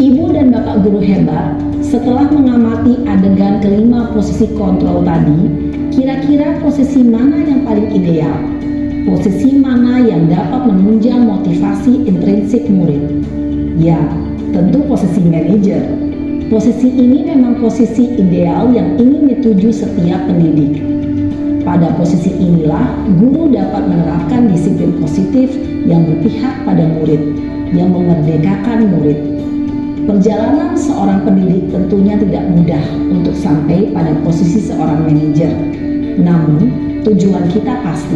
Ibu dan Bapak guru hebat, setelah mengamati adegan kelima posisi kontrol tadi, kira-kira posisi mana yang paling ideal? Posisi mana yang dapat menunjang motivasi intrinsik murid? Ya, tentu posisi manajer. Posisi ini memang posisi ideal yang ingin dituju setiap pendidik. Pada posisi inilah, guru dapat menerapkan disiplin positif yang berpihak pada murid, yang memerdekakan murid. Perjalanan seorang pendidik tentunya tidak mudah untuk sampai pada posisi seorang manajer. Namun, tujuan kita pasti,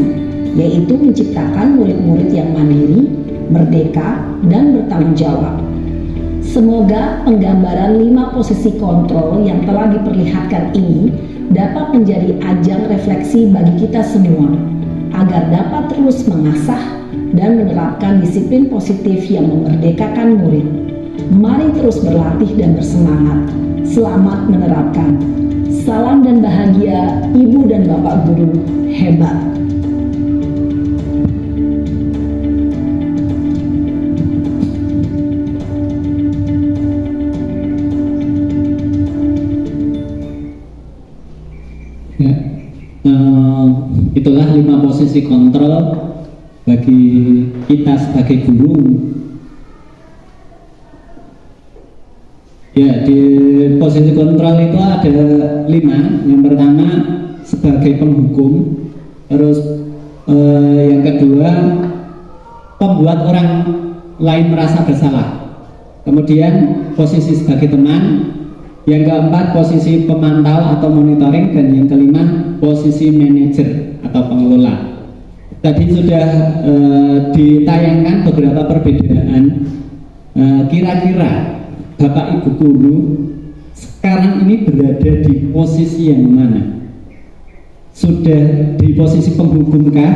yaitu menciptakan murid-murid yang mandiri, merdeka, dan bertanggung jawab. Semoga penggambaran 5 posisi kontrol yang telah diperlihatkan ini dapat menjadi ajang refleksi bagi kita semua, agar dapat terus mengasah dan menerapkan disiplin positif yang memerdekakan murid. Mari terus berlatih dan bersemangat. Selamat menerapkan. Salam dan bahagia Ibu dan Bapak Guru hebat. Ya, itulah 5 posisi kontrol bagi kita sebagai guru. Ya, di posisi kontrol itu ada 5. Yang pertama sebagai penghukum, terus yang kedua pembuat orang lain merasa bersalah, kemudian posisi sebagai teman, yang keempat posisi pemantau atau monitoring, dan yang kelima posisi manajer atau pengelola. Tadi sudah ditayangkan beberapa perbedaan. Kira-kira Bapak Ibu guru sekarang ini berada di posisi yang mana? Sudah di posisi penghukumkah,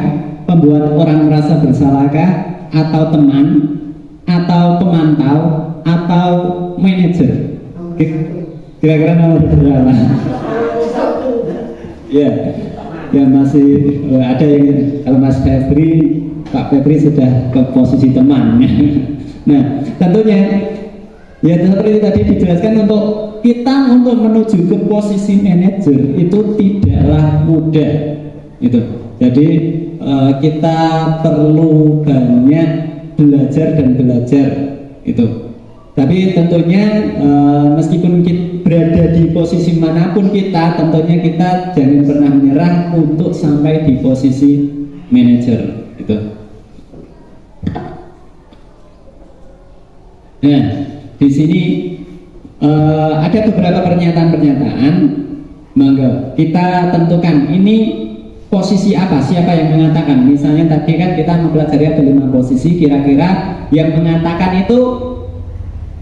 pembuat orang merasa bersalahkah, atau teman, atau pemantau, atau manajer? Kira-kira nomor berapa? Ya, ya masih ada yang, kalau Mas Febri, Pak Febri sudah ke posisi teman. Nah, tentunya ya seperti tadi dijelaskan, untuk kita untuk menuju ke posisi manajer itu tidaklah mudah. Itu. Jadi kita perlu banyak belajar dan belajar itu. Tapi tentunya meskipun kita berada di posisi manapun kita, tentunya kita jangan pernah menyerah untuk sampai di posisi manajer itu. Nah, di sini ada beberapa pernyataan-pernyataan. Monggo kita tentukan ini posisi apa, siapa yang mengatakan. Misalnya tadi kan kita mempelajari ada 5 posisi, kira-kira yang mengatakan itu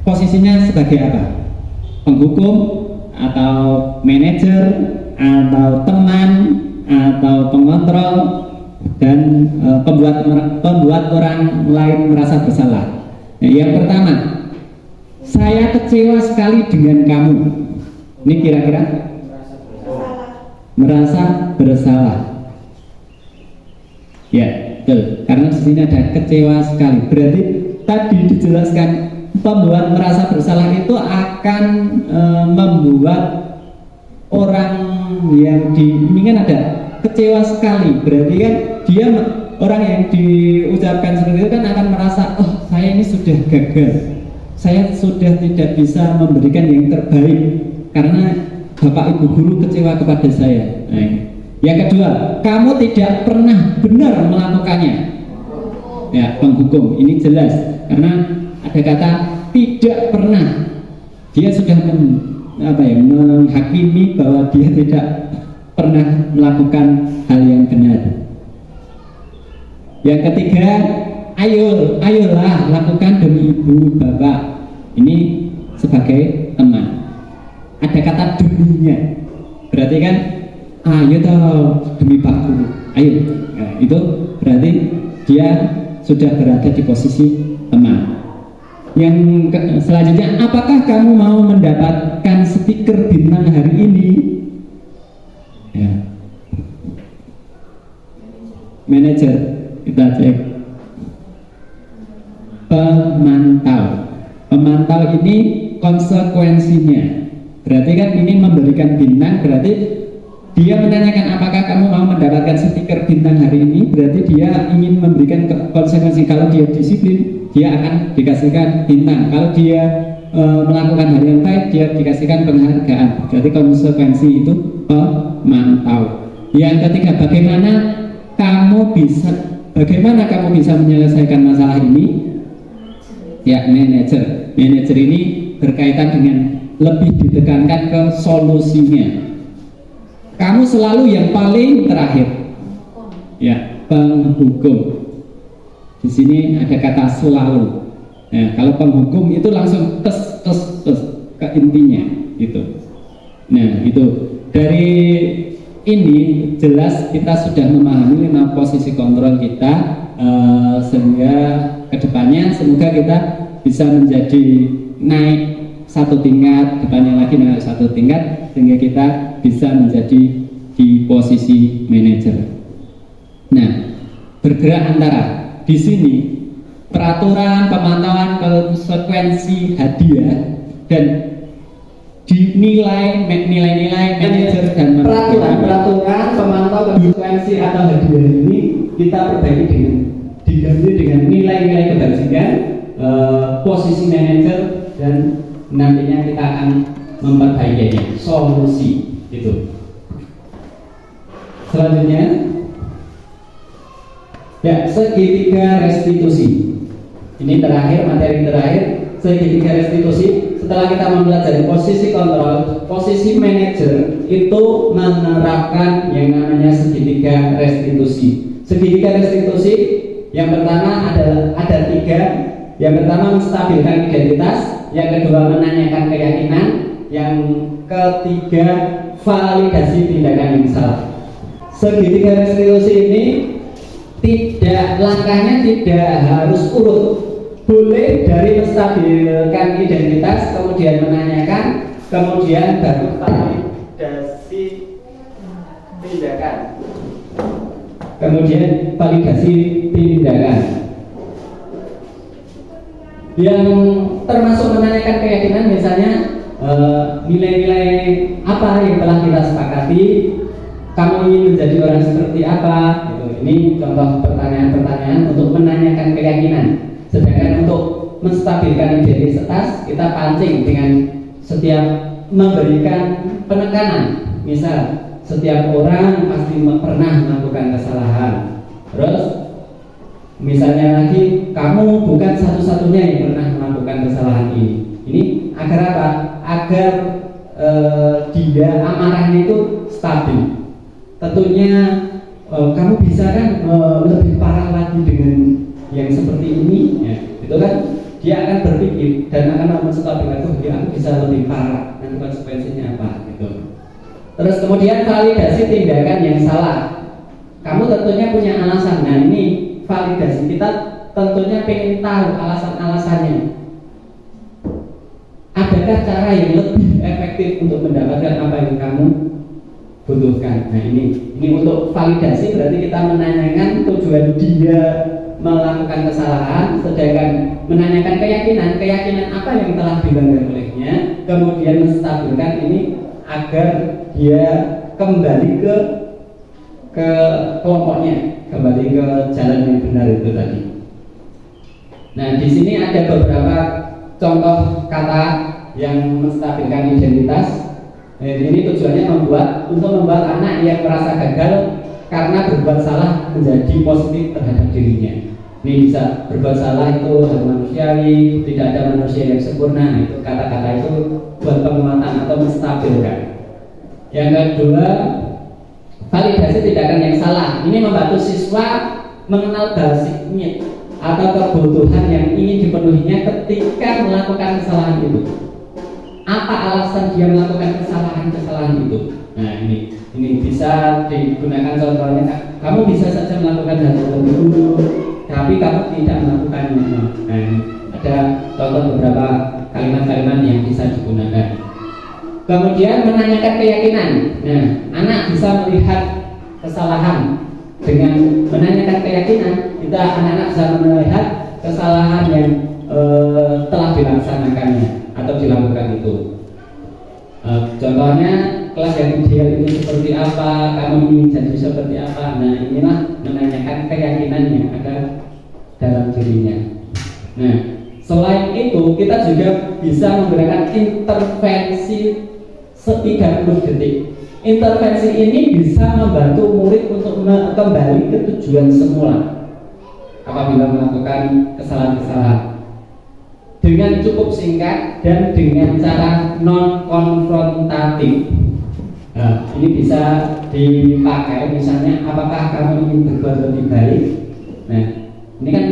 posisinya sebagai apa? Penghukum, atau manajer, atau teman, atau pengontrol, dan pembuat orang lain merasa bersalah. Nah, yang pertama, saya kecewa sekali dengan kamu. Ini kira-kira merasa bersalah. Ya, betul. Karena di sini ada kecewa sekali. Berarti tadi dijelaskan pembuat merasa bersalah itu akan membuat orang yang ini kan ada kecewa sekali. Berarti kan dia, orang yang diucapkan seperti itu kan akan merasa, oh saya ini sudah gagal, saya sudah tidak bisa memberikan yang terbaik karena Bapak Ibu guru kecewa kepada saya. Nah, yang kedua, kamu tidak pernah benar melakukannya. Ya, penghukum ini jelas karena ada kata tidak pernah. Dia sudah menghakimi bahwa dia tidak pernah melakukan hal yang benar. Yang ketiga, ayolah lakukan demi ibu bapak. Ini sebagai teman. Ada kata deminya. Berarti kan ayo toh demi Pak Guru. Ayo. Nah, itu berarti dia sudah berada di posisi teman. Yang selanjutnya, apakah kamu mau mendapatkan stiker bintang hari ini? Ya. Manajer, kita cek. Pemantau ini konsekuensinya. Berarti kan ini memberikan bintang, berarti dia menanyakan apakah kamu mau mendapatkan stiker bintang hari ini. Berarti dia ingin memberikan konsekuensi. Kalau dia disiplin, dia akan dikasihkan bintang. Kalau dia melakukan hal yang baik, dia dikasihkan penghargaan. Berarti konsekuensi itu pemantau. Yang ketiga, bagaimana kamu bisa menyelesaikan masalah ini? Ya, manajer ini berkaitan dengan lebih ditekankan ke solusinya. Kamu selalu yang paling terakhir, ya, penghukum. Di sini ada kata selalu. Nah, kalau penghukum itu langsung tes ke intinya gitu. Nah, itu dari ini jelas kita sudah memahami 5 posisi kontrol kita, sehingga kedepannya semoga kita bisa menjadi naik 1 tingkat, depannya lagi naik 1 tingkat, sehingga kita bisa menjadi di posisi manajer. Nah, bergerak antara di sini peraturan, pemantauan, konsekuensi, hadiah, dan dinilai nilai-nilai manajer dan peraturan, pemantau, konsekuensi atau hadiah ini kita perbaiki diganti dengan nilai-nilai kebajikan, posisi manajer, dan nantinya kita akan memperbaikinya, solusi itu. Selanjutnya, ya, segitiga restitusi. Ini terakhir, materi terakhir, segitiga restitusi. Setelah kita mempelajari posisi kontrol, posisi manajer itu menerapkan yang namanya segitiga restitusi. Segitiga restitusi yang pertama ada 3. Yang pertama menstabilkan identitas, yang kedua menanyakan keyakinan, yang ketiga validasi tindakan yang salah. Segitiga restitusi ini langkahnya tidak harus urut. Boleh dari menstabilkan identitas, kemudian menanyakan, kemudian baru validasi tindakan. Kemudian validasi tindakan. Yang termasuk menanyakan keyakinan misalnya nilai-nilai apa yang telah kita sepakati, kamu ingin menjadi orang seperti apa, gitu. Ini contoh pertanyaan-pertanyaan untuk menanyakan keyakinan. Sedangkan untuk menstabilkan identitas, kita pancing dengan setiap memberikan penekanan. Misal, setiap orang pasti pernah melakukan kesalahan. Terus, misalnya lagi, kamu bukan satu-satunya yang pernah melakukan kesalahan ini. Ini agar apa? Agar dia amarahnya itu stabil. Tentunya kamu bisa kan lebih parah lagi dengan yang seperti ini, ya, itu kan dia akan berpikir dan akan menstabilkan itu, dia bisa lebih parah, nanti konsekuensinya apa, gitu. Terus kemudian validasi tindakan yang salah. Kamu tentunya punya alasan. Nah, ini validasi kita tentunya pengen tahu alasan-alasannya. Adakah cara yang lebih efektif untuk mendapatkan apa yang kamu butuhkan? Nah, ini untuk validasi berarti kita menanyakan tujuan dia melakukan kesalahan, sedangkan menanyakan keyakinan apa yang telah dilanggar olehnya, kemudian menstabilkan ini agar dia kembali ke kelompoknya, kembali ke jalan yang benar itu tadi. Nah, di sini ada beberapa contoh kata yang menstabilkan identitas. Ini tujuannya untuk membuat anak yang merasa gagal karena berbuat salah menjadi positif terhadap dirinya. Ini bisa berbuat salah itu hal manusiawi, tidak ada manusia yang sempurna. Itu kata-kata itu buat penguatan atau menstabilkan. Yang kedua, validasi tindakan yang salah. Ini membantu siswa mengenal basic need atau kebutuhan yang ingin dipenuhinya ketika melakukan kesalahan itu. Apa alasan dia melakukan kesalahan itu? Nah, ini bisa digunakan contohnya. Kamu bisa saja melakukan hal tertentu, tapi kamu tidak melakukannya. Nah, ada contoh beberapa kalimat-kalimat yang bisa digunakan. Kemudian menanyakan keyakinan. Nah, anak bisa melihat kesalahan dengan menanyakan keyakinan. Anak-anak bisa melihat kesalahan yang telah dilaksanakannya atau dilakukan itu. Contohnya kelas yang ideal itu seperti apa, kamu ingin jadi seperti apa. Nah, inilah menanyakan keyakinan yang ada dalam dirinya. Nah, selain itu kita juga bisa menggunakan intervensi 30 detik. Intervensi ini bisa membantu murid untuk kembali ke tujuan semula apabila melakukan kesalahan-kesalahan. dengan cukup singkat dan dengan cara non konfrontatif. Nah, ini bisa dipakai misalnya, apakah kamu ingin berbuat lebih baik? Nah, ini kan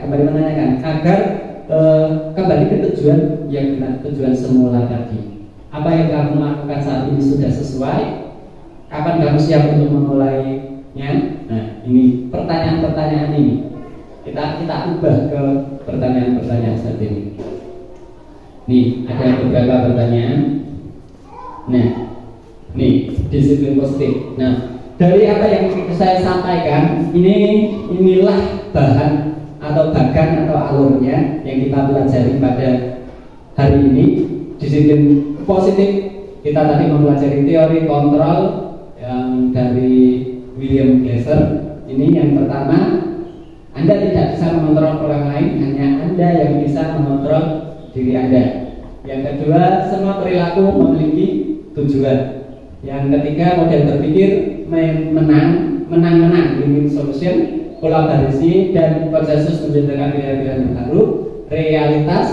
kembali menanyakan agar kembali ke tujuan yang benar, tujuan semula tadi. Apa yang kamu lakukan saat ini sudah sesuai? Kapan kamu siap untuk memulainya? Nah, ini pertanyaan-pertanyaan ini kita ubah ke pertanyaan-pertanyaan seperti ini. Nih, ada beberapa pertanyaan. Nah, nih, disiplin positif. Nah, dari apa yang saya sampaikan, inilah bahan atau bagan atau alurnya yang kita pelajari pada hari ini. Disiplin positif, kita tadi mempelajari teori kontrol yang dari William Glasser. Ini yang pertama, Anda tidak bisa mengontrol orang lain, hanya Anda yang bisa mengontrol diri Anda. Yang kedua, semua perilaku memiliki tujuan. Yang ketiga, model berpikir menang, win-win solution, kolaborasi dan konsensus menciptakan pilihan-pilihan yang baru. Realitas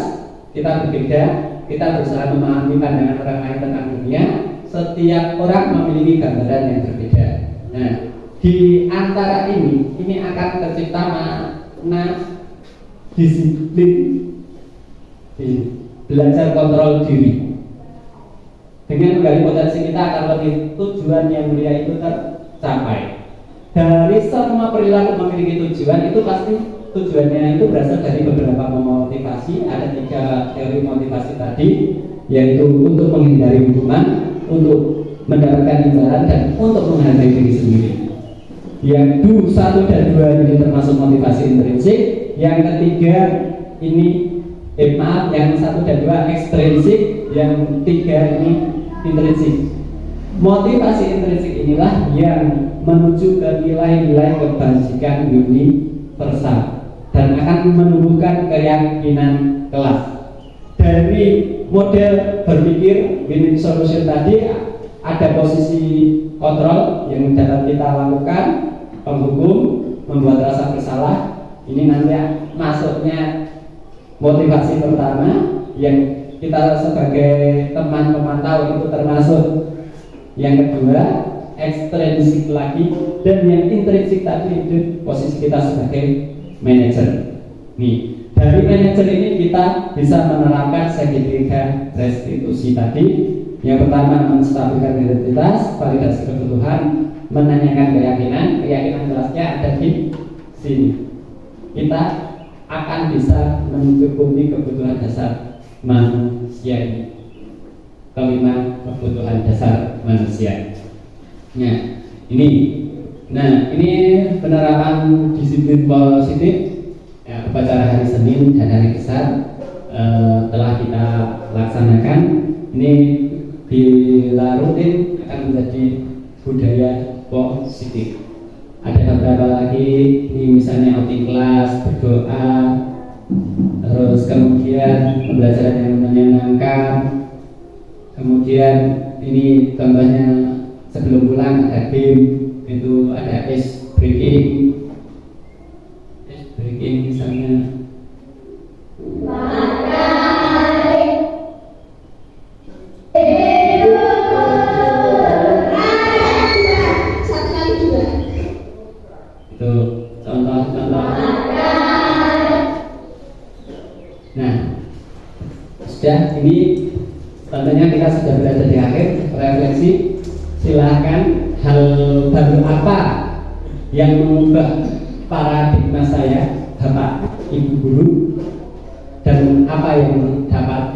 kita berbeda, kita berusaha memahami pandangan orang lain tentang dunia. Setiap orang memiliki gambaran yang berbeda. Nah, di antara ini akan tercipta makna disiplin, belajar kontrol diri. Dengan menggali potensi kita akan lebih tujuan yang mulia itu tercapai. Dari semua perilaku memiliki tujuan, itu pasti tujuannya itu berasal dari beberapa motivasi. Ada 3 teori motivasi tadi, yaitu untuk menghindari hukuman, untuk mendapatkan imbalan, dan untuk menghargai diri sendiri. Yang 1 dan 2 ini termasuk motivasi intrinsik. Yang ketiga ini yang 1 dan 2 ekstrinsik. Yang 3 ini intrinsik. Motivasi intrinsik inilah yang menuju ke nilai-nilai kebajikan universal dan akan menumbuhkan keyakinan kelas. Dari model berpikir win-win solution tadi, ada posisi kontrol yang dapat kita lakukan, penghukum, membuat rasa bersalah. Ini nanti masuknya motivasi pertama yang kita sebagai teman pemantau itu termasuk. Yang kedua, ekstrinsik lagi, dan yang intrinsik tadi itu posisi kita sebagai manajer. Nih, dari manajer ini kita bisa menerapkan segitiga restitusi tadi. Yang pertama, menstabilkan identitas, validasi kebutuhan, menanyakan keyakinan kelasnya ada di sini. Kita akan bisa mencukupi kebutuhan dasar manusia ini. Kelima, kebutuhan dasar manusia. Nah, ini penerapan disiplin positif ya, upacara hari Senin dan hari Besar telah kita laksanakan. Ini bila rutin akan menjadi budaya positif. Ada beberapa lagi, ini misalnya outing kelas, berdoa, terus kemudian pembelajaran yang menyenangkan. Kemudian ini contohnya sebelum pulang ada game, itu ada ice breaking misalnya. Itu contoh-contoh. Nah, sudah ini. Tentunya kita sudah berada di akhir refleksi. Silahkan, hal baru apa yang mengubah paradigma saya, Bapak Ibu Guru, dan apa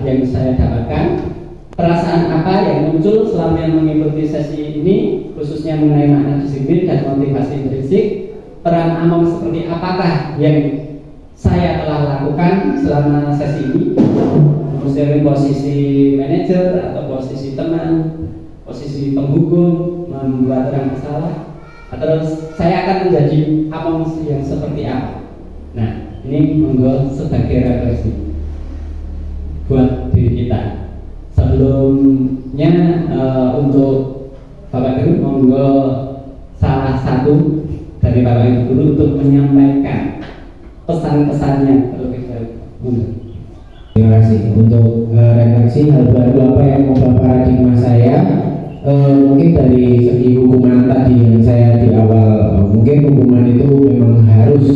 yang saya dapatkan, perasaan apa yang muncul selama mengikuti sesi ini, khususnya mengenai makna disiplin dan motivasi intrinsik. Peran Among seperti apakah yang saya telah lakukan selama sesi ini, dari posisi manajer atau posisi teman, posisi penghukum, membuat orang bersalah, terus saya akan menjadi Among yang seperti apa. Nah, ini monggo sebagai refleksi buat diri kita. Sebelumnya untuk Bapak Guru, monggo salah satu dari Bapak Ibu Guru untuk menyampaikan pesan-pesannya terlebih dahulu. Terima kasih untuk refleksi hal baru apa yang mengubah paradigma saya. Mungkin dari segi hukuman tadi yang saya di awal, mungkin hukuman itu memang harus.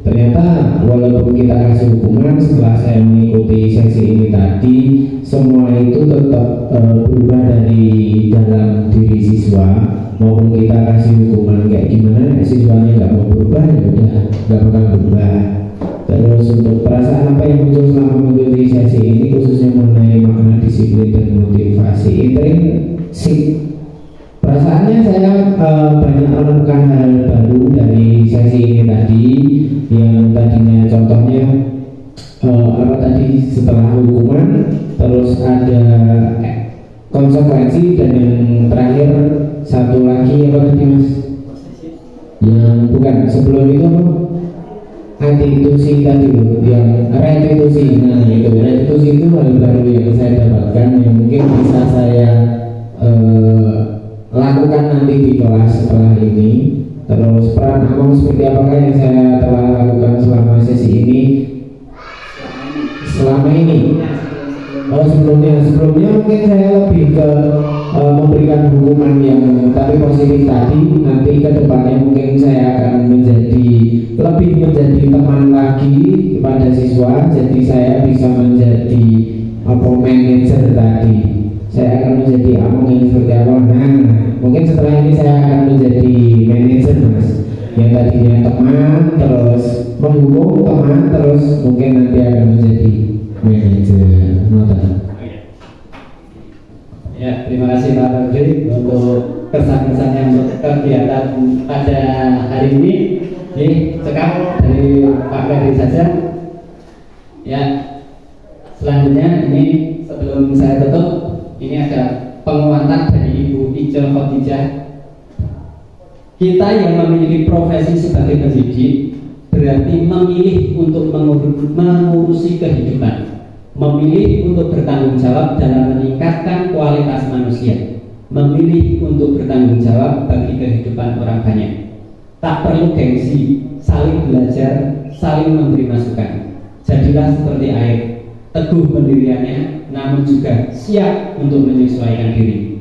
Ternyata walaupun kita kasih hukuman, setelah saya mengikuti sesi ini tadi, semua itu tetap berubah dari dalam diri siswa. Maupun kita kasih hukuman kayak gimana, siswanya nggak mau berubah, ya udah nggak bakal berubah. Terus untuk perasaan apa yang muncul selama mengikuti sesi ini, khususnya mengenai makna disiplin dan motivasi intrinsik, perasaannya saya banyak menemukan hal baru dari sesi ini tadi. Yang tadinya contohnya apa tadi, setelah hukuman terus ada konsekuensi, dan yang terakhir satu lagi apa tadi mas, yang bukan sebelum itu apa, restitusi tadi loh, yang restitusi. Nah itu restitusi itu hal baru yang saya dapatkan, yang mungkin bisa saya lakukan nanti di kelas setelah ini. Terus peran Among seperti apakah yang saya telah lakukan selama sesi ini? Selama ini? Oh sebelumnya mungkin saya lebih ke memberikan hukuman yang tapi positif tadi. Nanti ke depannya mungkin saya akan lebih menjadi teman lagi kepada siswa. Jadi saya bisa menjadi manajer tadi. Saya akan menjadi Among yang seperti apa? Nah mungkin setelah ini saya akan menjadi manajer mas, yang tadinya teman terus menghukum teman terus mungkin nanti akan menjadi manajer. Ya, terima kasih Pak Rodri untuk kesan-kesannya untuk kegiatan pada hari ini. Sekarang dari Pak Ferry saja. Ya, selanjutnya ini sebelum saya tutup, ini ada penguatan dari Ibu Ijel Khotijah. Kita yang memiliki profesi sebagai pendidik berarti memilih untuk mengurusi kehidupan, memilih untuk bertanggung jawab dalam meningkatkan kualitas manusia, memilih untuk bertanggung jawab bagi kehidupan orang banyak. Tak perlu gengsi, saling belajar, saling memberi masukan. Jadilah seperti air, teguh pendiriannya, namun juga siap untuk menyesuaikan diri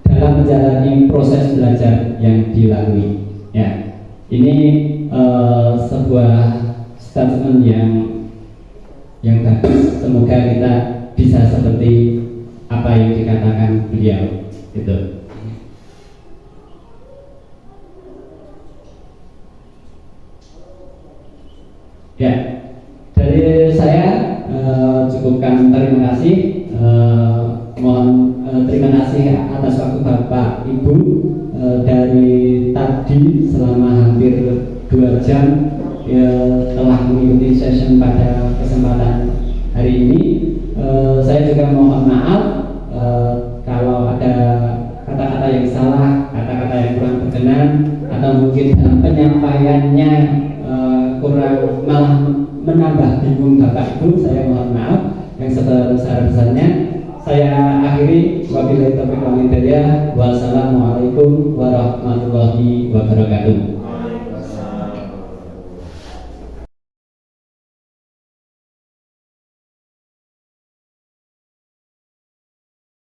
dalam menjalani proses belajar yang dilalui. Ya, ini sebuah statement yang bagus. Semoga kita bisa seperti apa yang dikatakan beliau. Itu. Ya, dari saya cukupkan. Terima kasih. Mohon terima kasih atas waktu Bapak Ibu dari tadi selama hampir 2 jam telah mengikuti session pada kesempatan hari ini. Saya juga mohon maaf kalau ada kata-kata yang salah, kata-kata yang kurang berkenan, atau mungkin dalam penyampaiannya kurang, malah menambah bingung Bapak Ibu. Saya mohon maaf yang sebesar-besarnya. Saya akhiri, wabillahi taufiq wal hidayah. Wassalamualaikum warahmatullahi wabarakatuh.